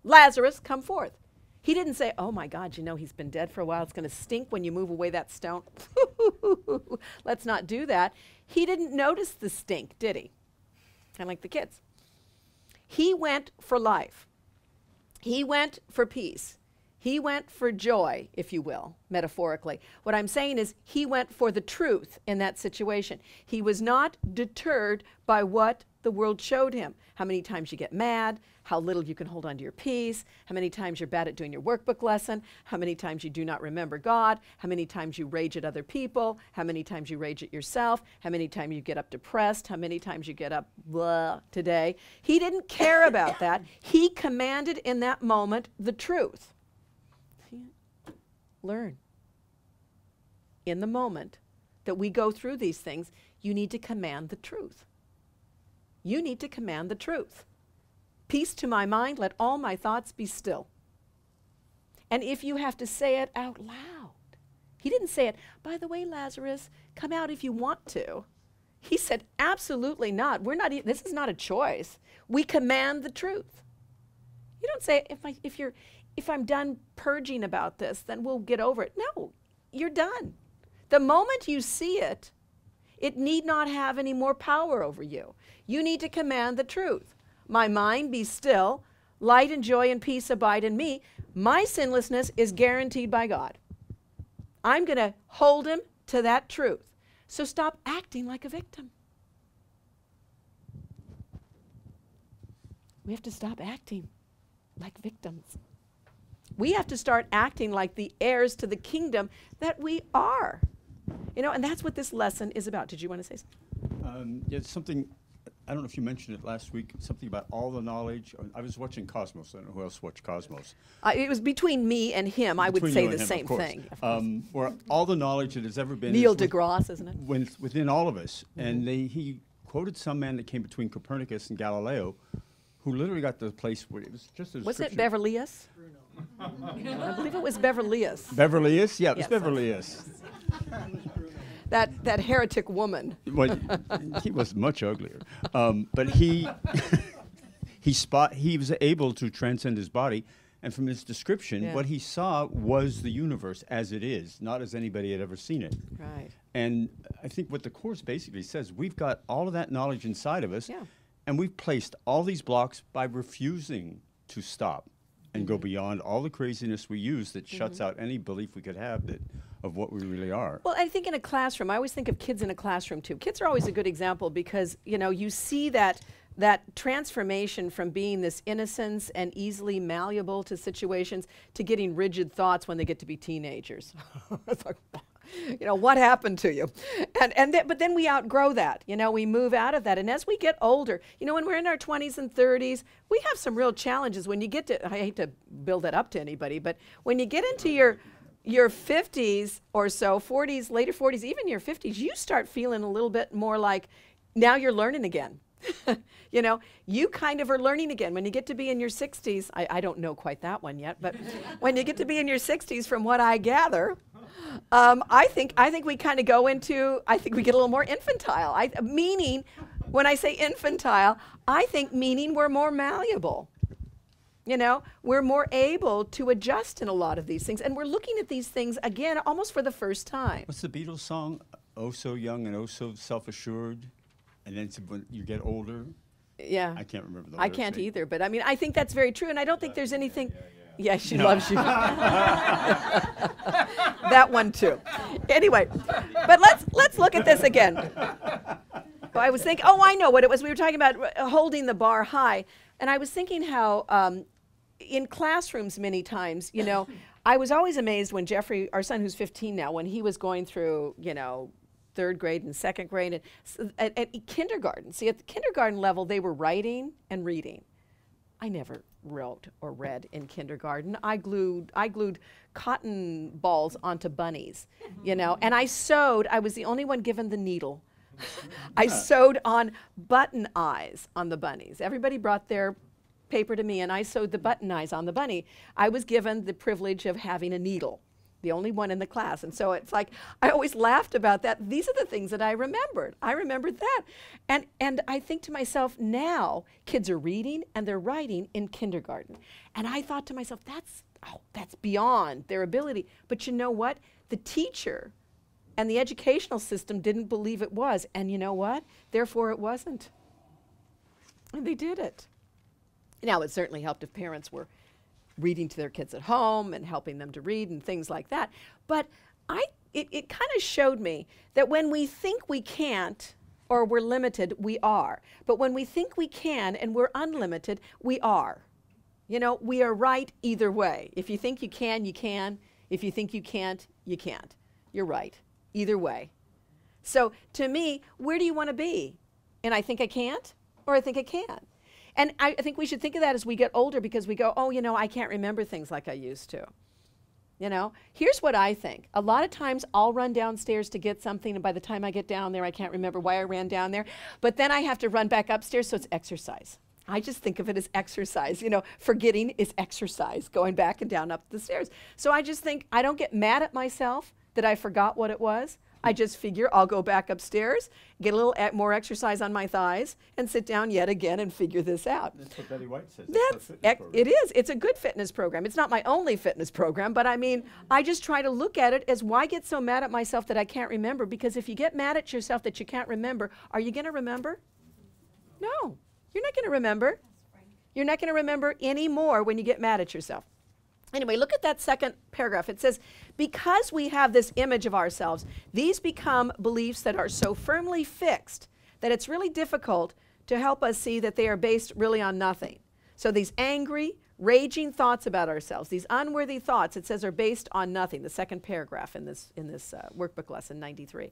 Lazarus, come forth. He didn't say, oh my God, he's been dead for a while. It's going to stink when you move away that stone. Let's not do that. He didn't notice the stink, did he? Kind of like the kids. He went for life. He went for peace. He went for joy, if you will, metaphorically. What I'm saying is he went for the truth in that situation. He was not deterred by what the world showed him. How many times you get mad, how little you can hold on to your peace, how many times you're bad at doing your workbook lesson, how many times you do not remember God, how many times you rage at other people, how many times you rage at yourself, how many times you get up depressed, how many times you get up blah today. He didn't care about that. He commanded in that moment the truth. Learn. In the moment that we go through these things, you need to command the truth. You need to command the truth. Peace to my mind, let all my thoughts be still. And if you have to say it out loud, he didn't say it, by the way, Lazarus, come out if you want to. He said, absolutely not. This is not a choice. We command the truth. You don't say, if I'm done purging about this, then we'll get over it. No, you're done. The moment you see it, it need not have any more power over you. You need to command the truth. My mind, be still. Light and joy and peace abide in me. My sinlessness is guaranteed by God. I'm going to hold him to that truth. So stop acting like a victim. We have to stop acting like victims. We have to start acting like the heirs to the kingdom that we are. You know, and that's what this lesson is about. Did you want to say something? Yeah, it's something, I don't know if you mentioned it last week, something about all the knowledge. I was watching Cosmos. I don't know who else watched Cosmos. It was between me and him. I would Between say you the and him, same of course. thing. Where all the knowledge that has ever been Neil is deGrasse, isn't it? within all of us. And he quoted some man that came between Copernicus and Galileo, who literally got to the place where it was just a Was it description. Beverlyus? I believe it was Beverlyus. Beverlyus? Yeah, it was Yes. Beverlyus. That heretic woman. Well, he was much uglier. But he was able to transcend his body, and from his description, Yeah. what he saw was the universe as it is, not as anybody had ever seen it. Right. And I think what the Course basically says, we've got all of that knowledge inside of us, Yeah. and we've placed all these blocks by refusing to stop and go beyond all the craziness we use that shuts out any belief we could have of what we really are. Well, I think in a classroom, I always think of kids in a classroom too. Kids are always a good example because, you know, you see that transformation from being this innocence and easily malleable to situations to getting rigid thoughts when they get to be teenagers. It's like, you know, what happened to you? But then we outgrow that. You know, we move out of that. And as we get older, you know, when we're in our 20s and 30s, we have some real challenges. When you get to, I hate to build that up to anybody, but when you get into your 50s or so, 40s, later 40s, even your 50s, you start feeling a little bit more like now you're learning again. You know, you kind of are learning again. When you get to be in your 60s, I don't know quite that one yet, but when you get to be in your 60s, from what I gather, I think we kind of go into, I think we get a little more infantile. Meaning, when I say infantile, I think meaning we're more malleable. You know, we're more able to adjust in a lot of these things. And we're looking at these things, again, almost for the first time. What's the Beatles song? Oh, so young and oh, so self-assured. And then when you get older, Yeah. I can't remember the I lyrics. can't either, but I mean, I think that's very true, and I don't think there's anything. Yeah, she loves you. That one too. Anyway, but let's look at this again. I was thinking, oh, I know what it was. We were talking about holding the bar high, and I was thinking how in classrooms many times, you know, I was always amazed when Jeffrey, our son who's 15 now, when he was going through, you know, third grade and second grade and at kindergarten. See, at the kindergarten level, they were writing and reading. I never wrote or read in kindergarten. I glued cotton balls onto bunnies, you know, and I sewed. I was the only one given the needle. I sewed on button eyes on the bunnies. Everybody brought their paper to me, and I sewed the button eyes on the bunny. I was given the privilege of having a needle, the only one in the class. And so it's like, I always laughed about that. These are the things that I remembered. I remembered that. And I think to myself, now kids are reading and they're writing in kindergarten. And I thought to myself, that's beyond their ability. But you know what? The teacher and the educational system didn't believe it was. And you know what? Therefore it wasn't. And they did it. Now, it certainly helped if parents were reading to their kids at home and helping them to read and things like that. But it kind of showed me that when we think we can't or we're limited, we are. But when we think we can and we're unlimited, we are. You know, we are right either way. If you think you can, you can. If you think you can't, you can't. You're right. Either way. So to me, where do you want to be? And I think I can't, or I think I can. And I think we should think of that as we get older, because we go, oh, you know, I can't remember things like I used to. You know, here's what I think. A lot of times I'll run downstairs to get something, and by the time I get down there, I can't remember why I ran down there. But then I have to run back upstairs, so it's exercise. I just think of it as exercise. You know, forgetting is exercise, going back and down up the stairs. So I just think I don't get mad at myself that I forgot what it was. I just figure I'll go back upstairs, get a little more exercise on my thighs, and sit down yet again and figure this out. That's what Betty White says. It is. It's a good fitness program. It's not my only fitness program, but I mean, I just try to look at it as why get so mad at myself that I can't remember? Because if you get mad at yourself that you can't remember, are you going to remember? No, you're not going to remember. You're not going to remember anymore when you get mad at yourself. Anyway, look at that second paragraph. It says, because we have this image of ourselves, these become beliefs that are so firmly fixed that it's really difficult to help us see that they are based really on nothing. So these angry, raging thoughts about ourselves, these unworthy thoughts, it says, are based on nothing. The second paragraph in this workbook lesson 93.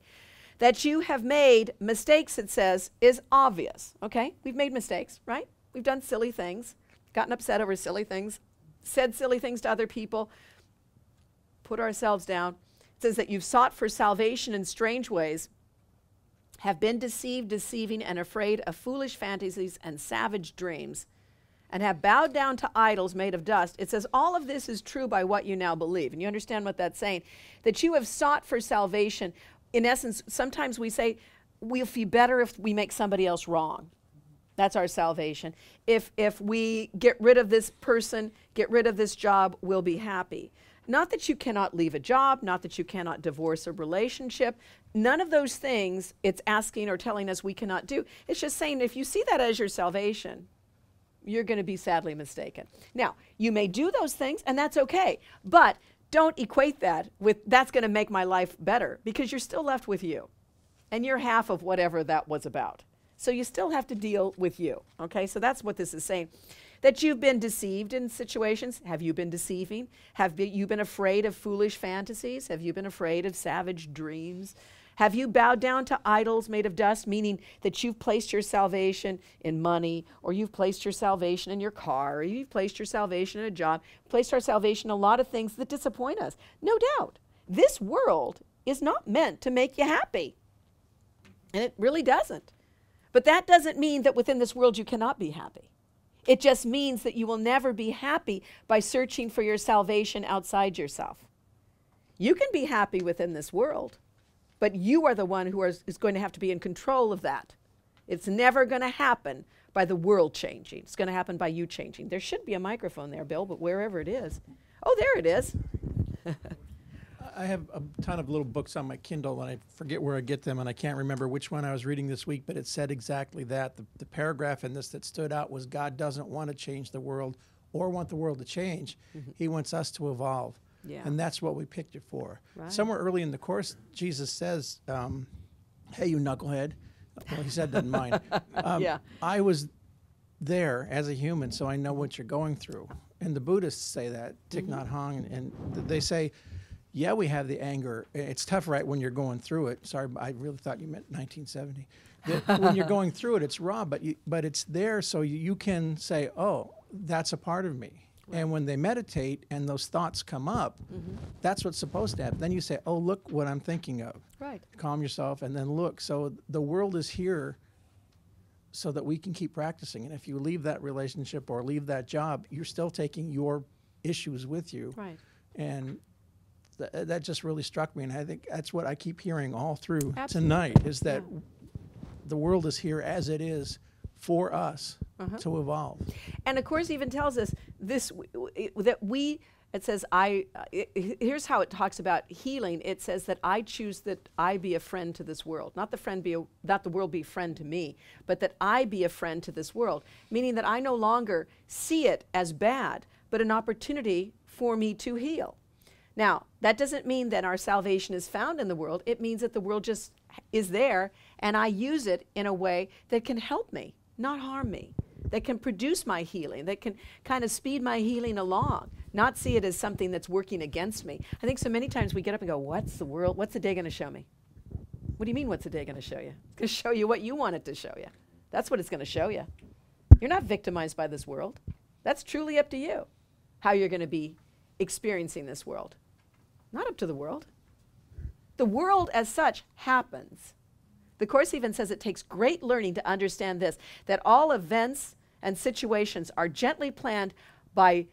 That you have made mistakes, it says, is obvious. Okay? We've made mistakes, right? We've done silly things, gotten upset over silly things, said silly things to other people, put ourselves down. It says that you've sought for salvation in strange ways, have been deceived, deceiving, and afraid of foolish fantasies and savage dreams, and have bowed down to idols made of dust. It says all of this is true by what you now believe. And you understand what that's saying? That you have sought for salvation. In essence, sometimes we say we'll feel better if we make somebody else wrong. That's our salvation. If we get rid of this person, get rid of this job, we'll be happy. Not that you cannot leave a job, not that you cannot divorce a relationship. None of those things it's asking or telling us we cannot do. It's just saying if you see that as your salvation, you're going to be sadly mistaken. Now, you may do those things, and that's okay. But don't equate that with that's going to make my life better, because you're still left with you. And you're half of whatever that was about. So you still have to deal with you, okay? So that's what this is saying. That you've been deceived in situations. Have you been deceiving? Have you been afraid of foolish fantasies? Have you been afraid of savage dreams? Have you bowed down to idols made of dust, meaning that you've placed your salvation in money, or you've placed your salvation in your car, or you've placed your salvation in a job, placed our salvation in a lot of things that disappoint us? No doubt. This world is not meant to make you happy. And it really doesn't. But that doesn't mean that within this world you cannot be happy. It just means that you will never be happy by searching for your salvation outside yourself. You can be happy within this world, but you are the one who is going to have to be in control of that. It's never going to happen by the world changing. It's going to happen by you changing. There should be a microphone there, Bill, but wherever it is. Oh, there it is. I have a ton of little books on my Kindle, and I forget where I get them, and I can't remember which one I was reading this week, but it said exactly that. The paragraph in this that stood out was God doesn't want to change the world or want the world to change. Mm-hmm. He wants us to evolve. Yeah. And that's what we picked it for. Right. Somewhere early in the course, Jesus says, hey, you knucklehead. Well, he said that in mine. Yeah. I was there as a human, so I know what you're going through. And the Buddhists say that, Thich Nhat Hanh, and they say, yeah, we have the anger. It's tough, right, when you're going through it. Sorry, I really thought you meant 1970. When you're going through it, it's raw, but it's there so you can say, oh, that's a part of me. Right. And when they meditate and those thoughts come up, that's what's supposed to happen. Then you say, oh, look what I'm thinking of. Right. Calm yourself and then look. So the world is here so that we can keep practicing. And if you leave that relationship or leave that job, you're still taking your issues with you. Right. And that just really struck me, and I think that's what I keep hearing all through tonight, is that the world is here as it is for us to evolve. And of course, even tells us this, it says, here's how it talks about healing. It says that I choose that I be a friend to this world. Not the world be a friend to me, but that I be a friend to this world, meaning that I no longer see it as bad, but an opportunity for me to heal. Now, that doesn't mean that our salvation is found in the world. It means that the world just is there, and I use it in a way that can help me, not harm me, that can produce my healing, that can kind of speed my healing along, not see it as something that's working against me. I think so many times we get up and go, what's the day going to show me? What do you mean, what's the day going to show you? It's going to show you what you want it to show you. That's what it's going to show you. You're not victimized by this world. That's truly up to you, how you're going to be experiencing this world. Not up to the world. The world as such happens. The Course even says it takes great learning to understand this, that all events and situations are gently planned by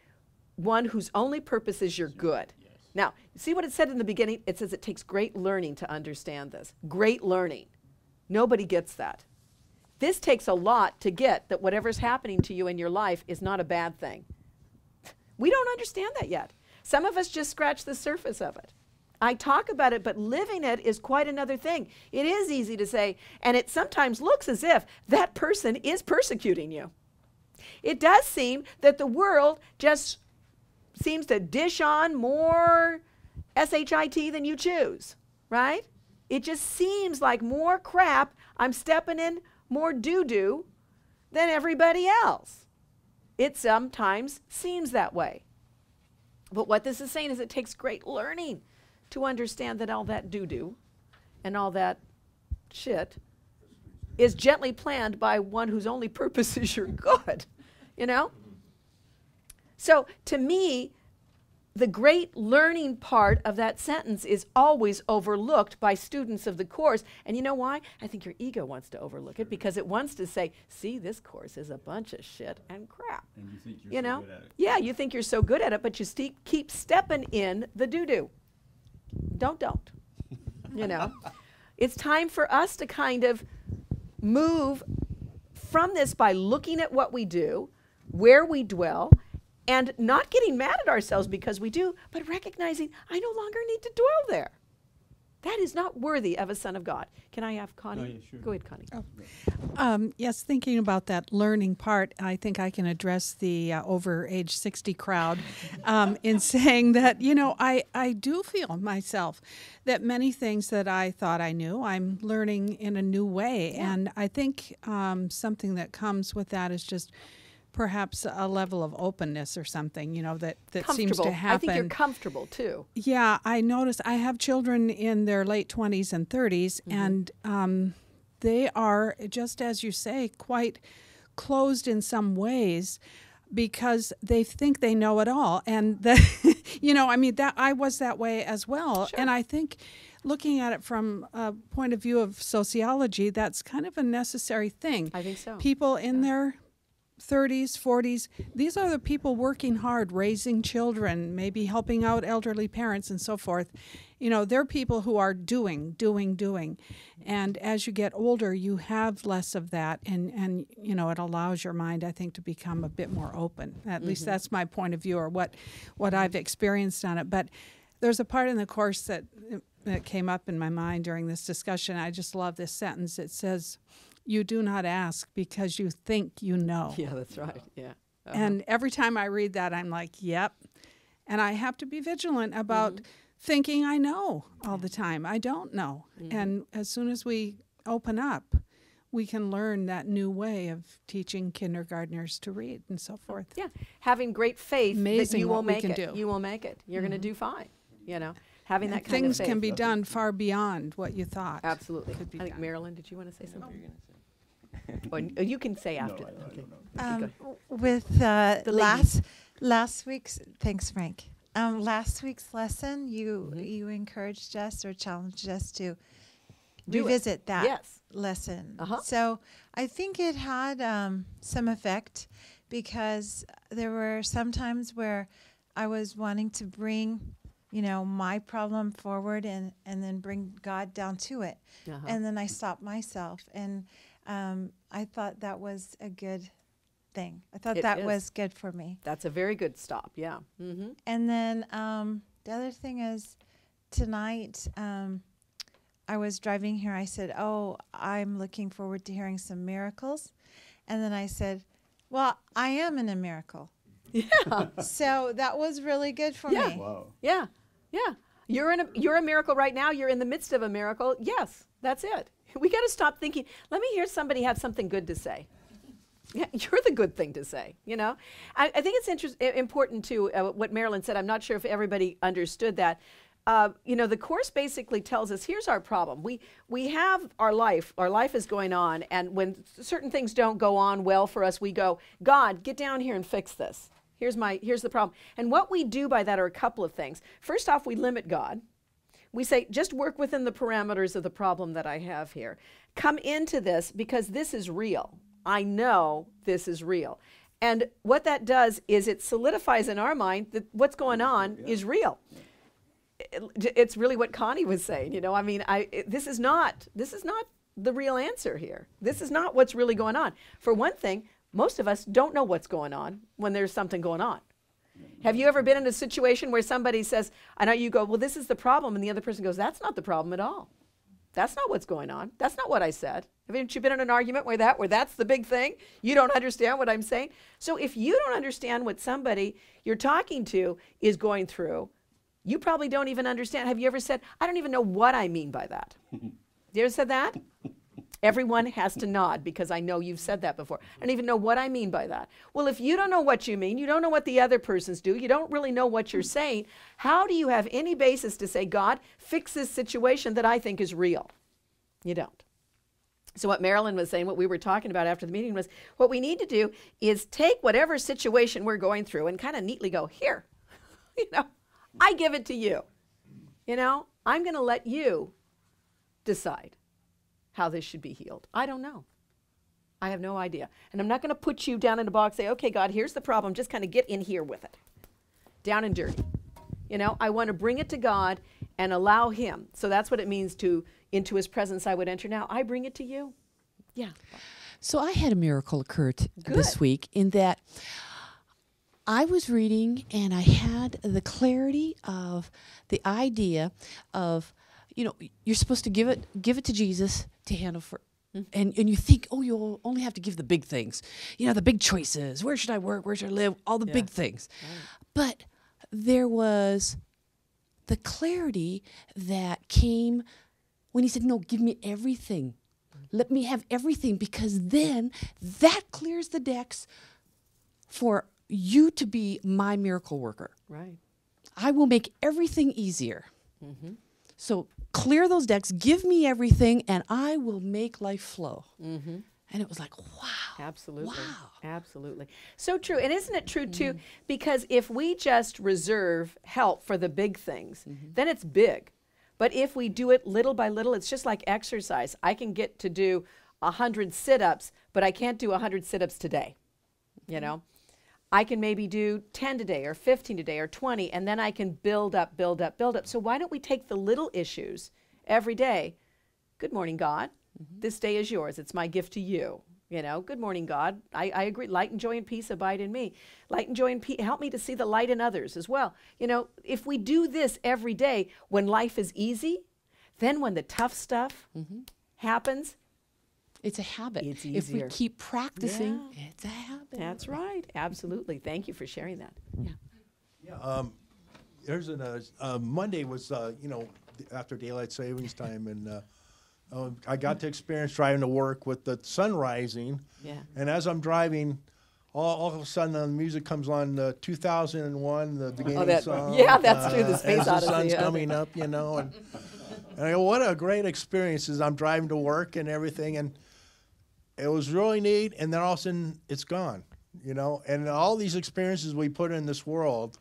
one whose only purpose is your good. Now, see what it said in the beginning? It says it takes great learning to understand this. Great learning. Nobody gets that. This takes a lot to get that whatever's happening to you in your life is not a bad thing. We don't understand that yet. Some of us just scratch the surface of it. I talk about it, but living it is quite another thing. It is easy to say, and it sometimes looks as if that person is persecuting you. It does seem that the world just seems to dish on more SHIT than you choose, right? It just seems like more crap. I'm stepping in more doo-doo than everybody else. It sometimes seems that way. But what this is saying is it takes great learning to understand that all that doo-doo and all that shit is gently planned by one whose only purpose is your good, you know? So to me, the great learning part of that sentence is always overlooked by students of the course. And you know why? I think your ego wants to overlook it because it wants to say, see, this course is a bunch of shit and crap. And you think you're You so know? good at it. Yeah, you think you're so good at it, but you keep stepping in the doo-doo. Don't. You know? It's time for us to kind of move from this by looking at what we do, where we dwell, and not getting mad at ourselves because we do, but recognizing I no longer need to dwell there. That is not worthy of a son of God. Can I have Connie? Oh, yeah, sure. Go ahead, Connie. Yes, thinking about that learning part, I think I can address the over age 60 crowd in saying that, you know, I do feel myself that many things that I thought I knew, I'm learning in a new way. Yeah. And I think something that comes with that is just perhaps a level of openness or something, you know, that seems to happen. I think you're comfortable too. Yeah, I notice I have children in their late 20s and 30s, and they are, just as you say, quite closed in some ways because they think they know it all. And, you know, I mean, that I was that way as well. Sure. And I think looking at it from a point of view of sociology, that's kind of a necessary thing. I think so. People in their 30s, 40s, these are the people working hard, raising children, maybe helping out elderly parents and so forth. You know, they're people who are doing. And as you get older, you have less of that. And you know, it allows your mind, I think, to become a bit more open. At least that's my point of view or what I've experienced on it. But there's a part in the course that came up in my mind during this discussion. I just love this sentence. It says, "You do not ask because you think you know." Yeah, that's right. Yeah. And every time I read that, I'm like, yep. And I have to be vigilant about thinking I know all the time. I don't know. And as soon as we open up, we can learn that new way of teaching kindergartners to read and so forth. Yeah, having great faith that Amazing you will what we make can it. do. You will make it. You're going to do fine. You know, having that And kind of things faith. can be done far beyond what you thought. Absolutely. could be I think done. Marilyn, did you want to say something? Or you can say after. Okay. With ladies. last week's, thanks, Frank. Last week's lesson, you encouraged us or challenged us to Do it. revisit that Yes. lesson. Uh-huh. So I think it had some effect because there were some times where I was wanting to bring, you know, my problem forward and then bring God down to it. Uh-huh. And then I stopped myself. And I thought that was a good thing. I thought It that is. was good for me. That's a very good stop. Yeah. Mm-hmm. And then the other thing is tonight I was driving here. I said, oh, I'm looking forward to hearing some miracles. And then I said, well, I am in a miracle. Yeah. So that was really good for Yeah. me. Wow. Yeah. Yeah. You're a miracle right now. You're in the midst of a miracle. Yes, that's it. We got to stop thinking, let me hear somebody have something good to say. Yeah, you're the good thing to say, you know. I think it's important, too, what Marilyn said. I'm not sure if everybody understood that. You know, the Course basically tells us, here's our problem. We have our life. Our life is going on, and when certain things don't go on well for us, we go, God, get down here and fix this. Here's the problem. And what we do by that are a couple of things. First off, we limit God. We say, just work within the parameters of the problem that I have here. Come into this because this is real. I know this is real. And what that does is it solidifies in our mind that what's going on is real. It's really what Connie was saying, you know. I mean, this is not the real answer here. This is not what's really going on. For one thing, most of us don't know what's going on when there's something going on. Have you ever been in a situation where somebody says, I know, you go, well, this is the problem, and the other person goes, that's not the problem at all. That's not what's going on. That's not what I said. Haven't you been in an argument where that's the big thing? You don't understand what I'm saying? So if you don't understand what somebody you're talking to is going through, you probably don't even understand. Have you ever said, I don't even know what I mean by that? You ever said that? Everyone has to nod because I know you've said that before. I don't even know what I mean by that. Well, if you don't know what you mean, you don't know what the other persons do, you don't really know what you're saying, how do you have any basis to say, God, fix this situation that I think is real? You don't. So what Marilyn was saying, what we were talking about after the meeting was, what we need to do is take whatever situation we're going through and kind of neatly go, here, you know, I give it to you. You know, I'm going to let you decide how this should be healed. I don't know. I have no idea. And I'm not going to put you down in a box and say, okay, God, here's the problem. Just kind of get in here with it. Down and dirty. You know, I want to bring it to God and allow him. So that's what it means to, into his presence I would enter. Now, I bring it to you. Yeah. So I had a miracle occur this week in that I was reading and I had the clarity of the idea of, you know, you're supposed to give it to Jesus to handle for, and you think, oh, you'll only have to give the big things, you know, the big choices. Where should I work? Where should I live? All the big things. Right. But there was the clarity that came when he said, no, give me everything. Let me have everything, because then that clears the decks for you to be my miracle worker. Right. I will make everything easier. Mm-hmm. So clear those decks, give me everything, and I will make life flow. Mm-hmm. And it was like, wow. Absolutely. Wow. Absolutely. So true. And isn't it true, too? Because if we just reserve help for the big things, then it's big. But if we do it little by little, it's just like exercise. I can get to do 100 sit-ups, but I can't do 100 sit-ups today, you know? I can maybe do 10 today or 15 today or 20, and then I can build up, build up, build up. So why don't we take the little issues every day? Good morning, God. This day is yours. It's my gift to you. You know, good morning, God. I agree. Light and joy and peace abide in me. Light and joy and peace. Help me to see the light in others as well. You know, if we do this every day when life is easy, then when the tough stuff happens, it's a habit. It's easier. If we keep practicing, it's a habit. That's right. Absolutely. Thank you for sharing that. Yeah. Yeah. There's Monday was, you know, after daylight savings time, and I got to experience driving to work with the sun rising. Yeah. And as I'm driving, all of a sudden the music comes on, 2001, the beginning song. Yeah, that's true. The Space Odyssey. The sun's coming up, you know, and I go, what a great experience as I'm driving to work and everything, and it was really neat. And then all of a sudden it's gone, you know. And all these experiences we put in this world,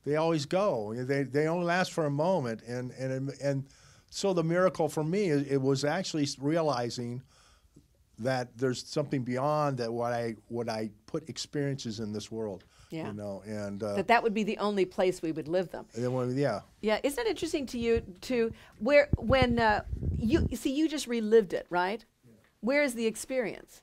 they always go. They only last for a moment, and so the miracle for me, it was actually realizing that there's something beyond that what I put experiences in this world. Yeah. You know, and that would be the only place we would live them. Yeah. Yeah. Isn't it interesting to you when you just relived it, right? Yeah. Where is the experience?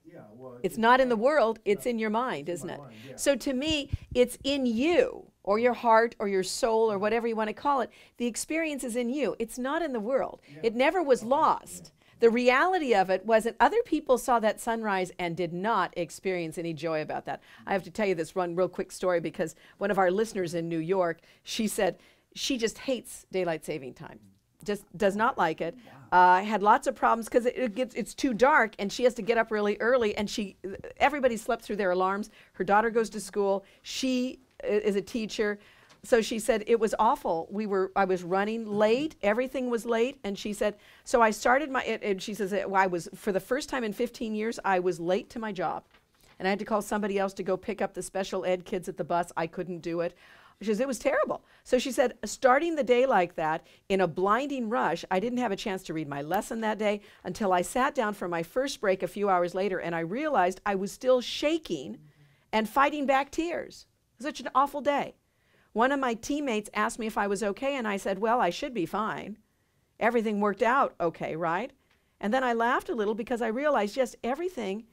Yeah. Well, it's not in the world. It's in your mind, isn't it? Mind, yeah. So to me, it's in you, or your heart, or your soul, or whatever you want to call it. The experience is in you. It's not in the world. Yeah. It never was lost. Yeah. The reality of it was that other people saw that sunrise and did not experience any joy about that. I have to tell you this one real quick story, because one of our listeners in New York, she said she just hates daylight saving time. Just does not like it. Had lots of problems because it's too dark, and she has to get up really early, and everybody slept through their alarms. Her daughter goes to school. She is a teacher. So she said it was awful. I was running late. Everything was late. And she said, so I started and she says, I was, for the first time in 15 years, I was late to my job. And I had to call somebody else to go pick up the special ed kids at the bus. I couldn't do it. She says, it was terrible. So she said, starting the day like that, in a blinding rush, I didn't have a chance to read my lesson that day until I sat down for my first break a few hours later, and I realized I was still shaking and fighting back tears. It was such an awful day. One of my teammates asked me if I was okay, and I said, well, I should be fine. Everything worked out okay, right? And then I laughed a little because I realized, yes, everything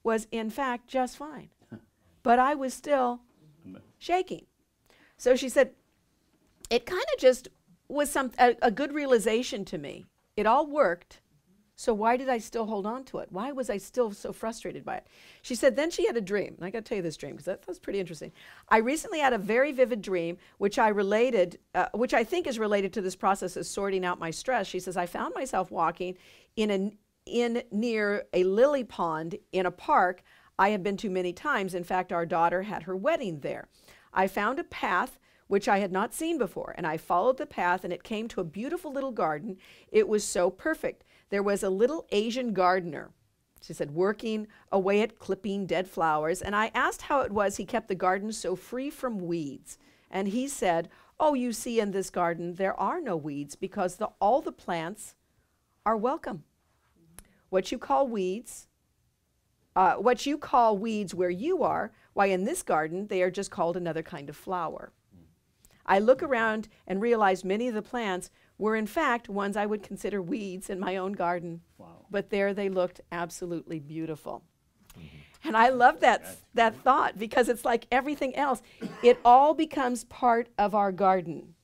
was in fact just fine. But I was still shaking. So she said, it kind of just was a good realization to me. It all worked. So why did I still hold on to it? Why was I still so frustrated by it? She said, then she had a dream. And I got to tell you this dream because that was pretty interesting. I recently had a very vivid dream, which I think is related to this process of sorting out my stress. She says, I found myself walking in near a lily pond in a park I have been to many times. In fact, our daughter had her wedding there. I found a path which I had not seen before, and I followed the path, and it came to a beautiful little garden. It was so perfect. There was a little Asian gardener, she said, working away at clipping dead flowers, and I asked how it was he kept the garden so free from weeds. And he said, oh, you see, in this garden there are no weeds because all the plants are welcome. What you call weeds where you are, why in this garden they are just called another kind of flower. I look around and realize many of the plants were in fact ones I would consider weeds in my own garden. Wow. But there they looked absolutely beautiful. And I love that thought because it's like everything else. It all becomes part of our garden.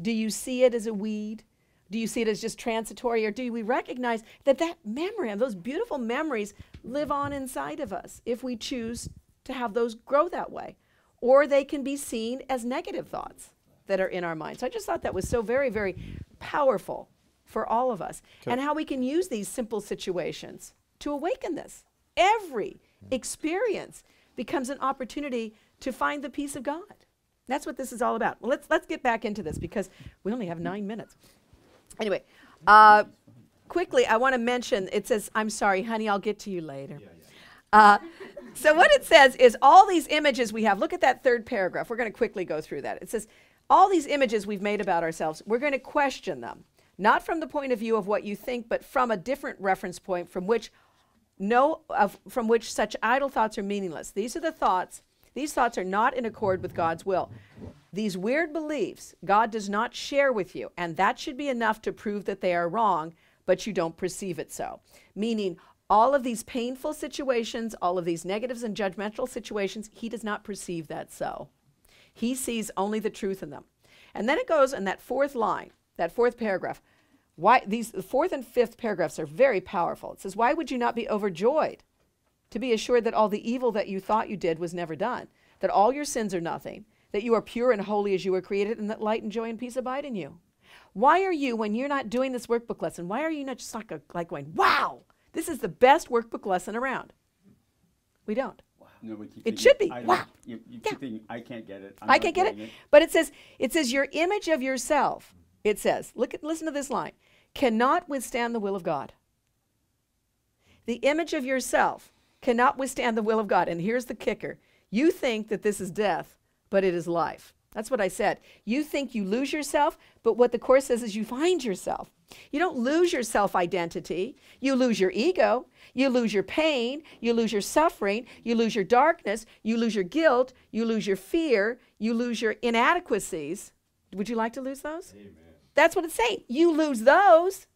Do you see it as a weed? Do you see it as just transitory? Or do we recognize that memory and those beautiful memories live on inside of us if we choose to have those grow that way? Or they can be seen as negative thoughts that are in our minds. So I just thought that was so very, very powerful for all of us. Okay. And how we can use these simple situations to awaken this. Every experience becomes an opportunity to find the peace of God. That's what this is all about. Well, let's get back into this because we only have 9 minutes. Anyway, quickly, I want to mention, it says, I'm sorry, honey, I'll get to you later. So what it says is all these images we have, look at that third paragraph. We're going to quickly go through that. It says, all these images we've made about ourselves, we're going to question them, not from the point of view of what you think, but from a different reference point from which such idle thoughts are meaningless. These thoughts are not in accord with God's will. These weird beliefs God does not share with you, and that should be enough to prove that they are wrong, but you don't perceive it so. Meaning, all of these painful situations, all of these negatives and judgmental situations, he does not perceive that so. He sees only the truth in them. And then it goes in that fourth line, that fourth paragraph. The fourth and fifth paragraphs are very powerful. It says, why would you not be overjoyed to be assured that all the evil that you thought you did was never done, that all your sins are nothing, that you are pure and holy as you were created, and that light and joy and peace abide in you? Why are you, when you're not doing this workbook lesson, why are you not just like going, wow, this is the best workbook lesson around? We don't. Wow. No, we keep It should be. Wow. You keep thinking, I can't get it. I can't get it. But it says your image of yourself, it says, listen to this line, cannot withstand the will of God. The image of yourself cannot withstand the will of God. And here's the kicker. You think that this is death, but it is life. That's what I said. You think you lose yourself, but what the Course says is you find yourself. You don't lose your self-identity. You lose your ego. You lose your pain. You lose your suffering. You lose your darkness. You lose your guilt. You lose your fear. You lose your inadequacies. Would you like to lose those? Amen. That's what it's saying. You lose those,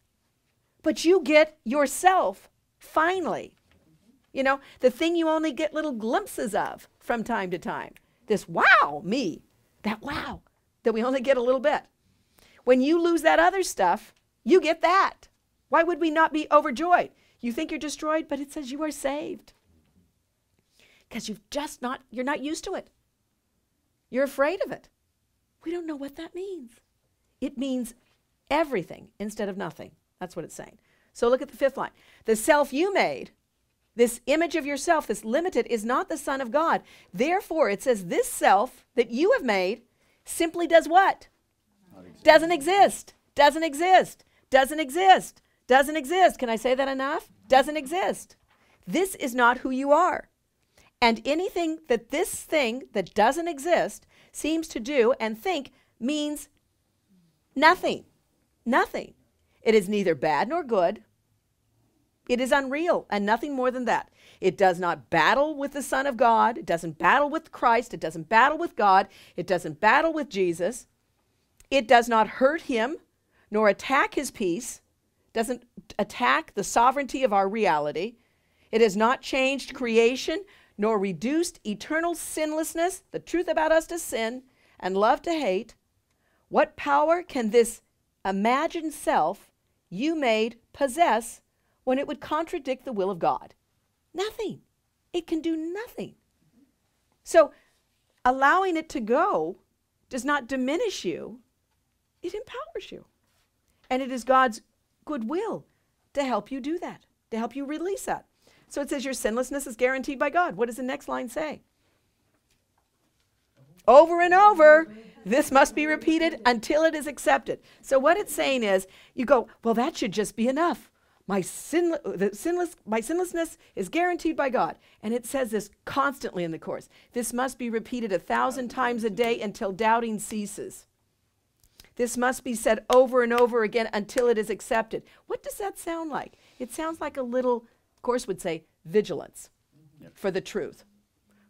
but you get yourself finally. You know, the thing you only get little glimpses of from time to time. This wow, me. That wow, that we only get a little bit. When you lose that other stuff, you get that. Why would we not be overjoyed? You think you're destroyed, but it says you are saved. Because you're not used to it. You're afraid of it. We don't know what that means. It means everything instead of nothing. That's what it's saying. So look at the fifth line. The self you made, this image of yourself, this limited, is not the Son of God. Therefore, it says this self that you have made simply does what? Doesn't exist. Doesn't exist. Doesn't exist. Doesn't exist. Can I say that enough? Doesn't exist. This is not who you are. And anything that this thing that doesn't exist seems to do and think means nothing. Nothing. It is neither bad nor good. It is unreal and nothing more than that. It does not battle with the Son of God. It doesn't battle with Christ. It doesn't battle with God. It doesn't battle with Jesus. It does not hurt him nor attack his peace. Doesn't attack the sovereignty of our reality. It has not changed creation nor reduced eternal sinlessness, the truth about us, to sin and love to hate. What power can this imagined self you made possess when it would contradict the will of God? Nothing. It can do nothing. So allowing it to go does not diminish you. It empowers you. And it is God's goodwill to help you do that, to help you release that. So it says your sinlessness is guaranteed by God. What does the next line say? Over and over, this must be repeated until it is accepted. So what it's saying is, you go, well, that should just be enough. My sinlessness is guaranteed by God. And it says this constantly in the Course. This must be repeated 1,000 times a day until doubting ceases. This must be said over and over again until it is accepted. What does that sound like? It sounds like a little, Course would say, vigilance for the truth,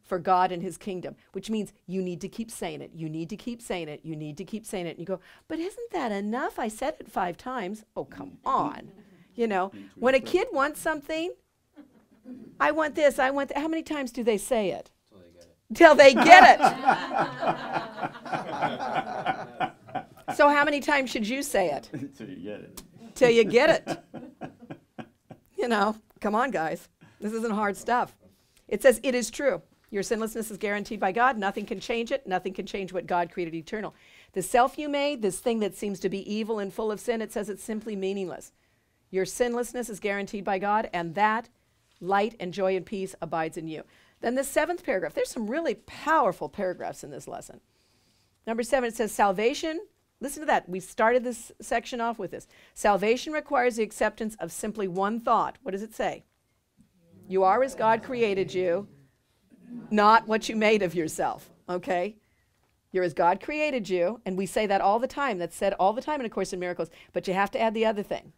for God and his kingdom, which means you need to keep saying it. You need to keep saying it. You need to keep saying it. And you go, but isn't that enough? I said it 5 times. Oh, come on. You know, when a kid wants something, I want this, I want that. How many times do they say it? Till they get it. So how many times should you say it? Till you get it. Till you get it. You know, come on, guys. This isn't hard stuff. It says it is true. Your sinlessness is guaranteed by God. Nothing can change it. Nothing can change what God created eternal. The self you made, this thing that seems to be evil and full of sin, it says it's simply meaningless. Your sinlessness is guaranteed by God, and that light and joy and peace abides in you. Then the 7th paragraph. There's some really powerful paragraphs in this lesson. Number 7, it says salvation. Listen to that. We started this section off with this. Salvation requires the acceptance of simply one thought. What does it say? You are as God created you, not what you made of yourself. Okay? You're as God created you, and we say that all the time. That's said all the time in A Course in Miracles, but you have to add the other thing.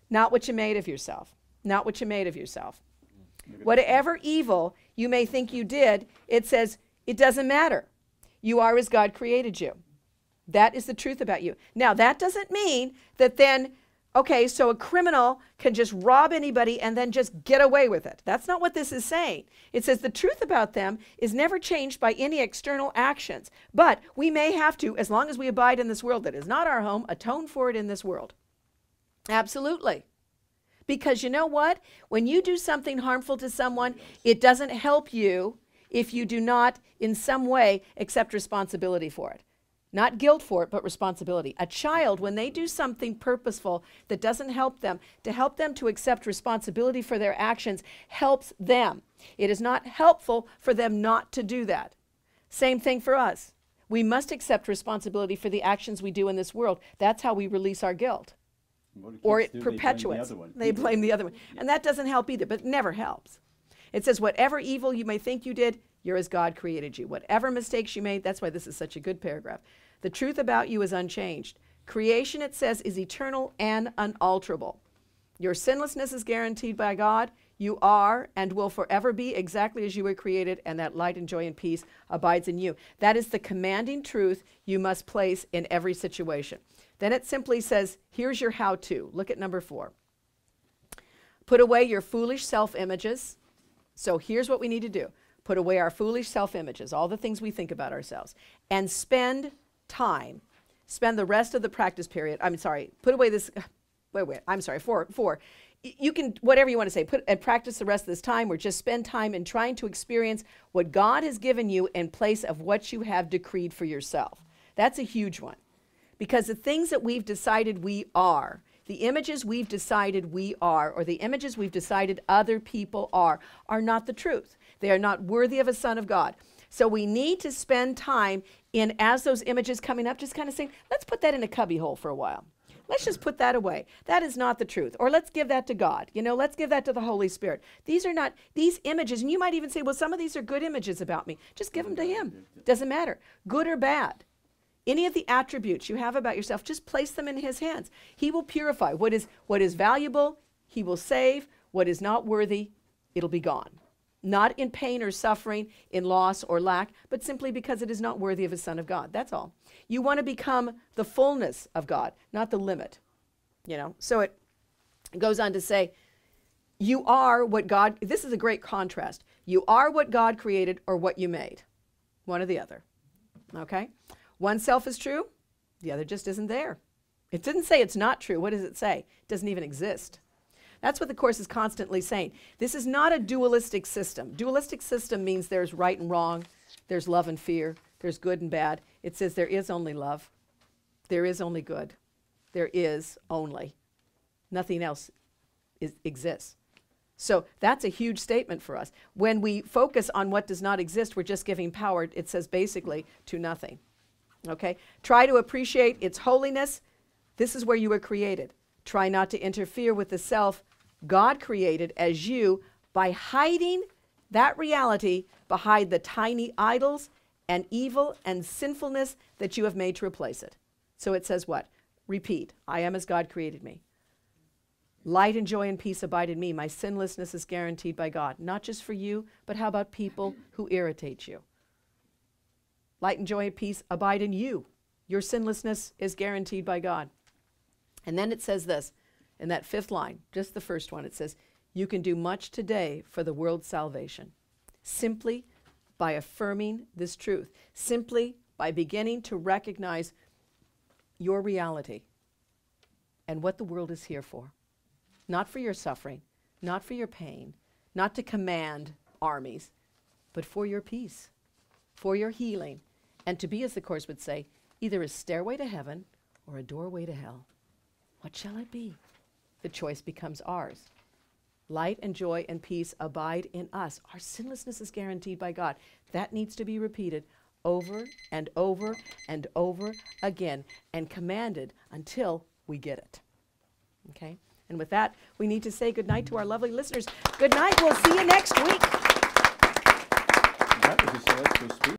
Not what you made of yourself. Not what you made of yourself. Whatever evil you may think you did, it says it doesn't matter. You are as God created you. That is the truth about you. Now, that doesn't mean that then, okay, so a criminal can just rob anybody and then just get away with it. That's not what this is saying. It says the truth about them is never changed by any external actions. But we may have to, as long as we abide in this world that is not our home, atone for it in this world. Absolutely. Because you know what? When you do something harmful to someone, it doesn't help you if you do not in some way accept responsibility for it. Not guilt for it, but responsibility. A child, when they do something purposeful that doesn't help them, to help them to accept responsibility for their actions helps them. It is not helpful for them not to do that. Same thing for us. We must accept responsibility for the actions we do in this world. That's how we release our guilt. Or it perpetuates. They blame the other one. And that doesn't help either, but it never helps. It says, whatever evil you may think you did, you're as God created you. Whatever mistakes you made, that's why this is such a good paragraph. The truth about you is unchanged. Creation, it says, is eternal and unalterable. Your sinlessness is guaranteed by God. You are and will forever be exactly as you were created, and that light and joy and peace abides in you. That is the commanding truth you must place in every situation. Then it simply says, here's your how-to. Look at number 4. Put away your foolish self-images. So here's what we need to do. Put away our foolish self-images, all the things we think about ourselves, and spend time. Spend the rest of the practice period. I'm sorry. Put away this. I'm sorry. 4. You can, whatever you want to say, put and practice the rest of this time, or just spend time in trying to experience what God has given you in place of what you have decreed for yourself. That's a huge one. Because the things that we've decided we are, the images we've decided we are, or the images we've decided other people are not the truth. They are not worthy of a son of God. So we need to spend time in, as those images coming up, just kind of saying, let's put that in a cubby hole for a while. Let's just put that away. That is not the truth. Or let's give that to God. You know, let's give that to the Holy Spirit. These are not, these images, and you might even say, well, some of these are good images about me. Just give them to him. Doesn't matter. Good or bad. Any of the attributes you have about yourself, just place them in his hands. He will purify. What is valuable, he will save. What is not worthy, it'll be gone. Not in pain or suffering, in loss or lack, but simply because it is not worthy of a son of God. That's all. You want to become the fullness of God, not the limit. You know, so it goes on to say, you are what God, this is a great contrast. You are what God created or what you made. One or the other. Okay? One self is true, the other just isn't there. It didn't say it's not true. What does it say? It doesn't even exist. That's what the Course is constantly saying. This is not a dualistic system. Dualistic system means there's right and wrong, there's love and fear, there's good and bad. It says there is only love, there is only good, there is only. Nothing else exists. So that's a huge statement for us. When we focus on what does not exist, we're just giving power, it says basically, to nothing. Okay? Try to appreciate its holiness. This is where you were created. Try not to interfere with the self God created as you by hiding that reality behind the tiny idols and evil and sinfulness that you have made to replace it. So it says what? Repeat. I am as God created me. Light and joy and peace abide in me. My sinlessness is guaranteed by God. Not just for you, but how about people who irritate you? Light and joy and peace abide in you. Your sinlessness is guaranteed by God. And then it says this, in that fifth line, just the first one, it says, you can do much today for the world's salvation, simply by affirming this truth, simply by beginning to recognize your reality and what the world is here for. Not for your suffering, not for your pain, not to command armies, but for your peace, for your healing, and to be, as the Course would say, either a stairway to heaven or a doorway to hell. What shall it be? The choice becomes ours. Light and joy and peace abide in us. Our sinlessness is guaranteed by God. That needs to be repeated over and over and over again and commanded until we get it. Okay? And with that, we need to say good night to our lovely listeners. Good night. We'll see you next week. That was a celestial speech.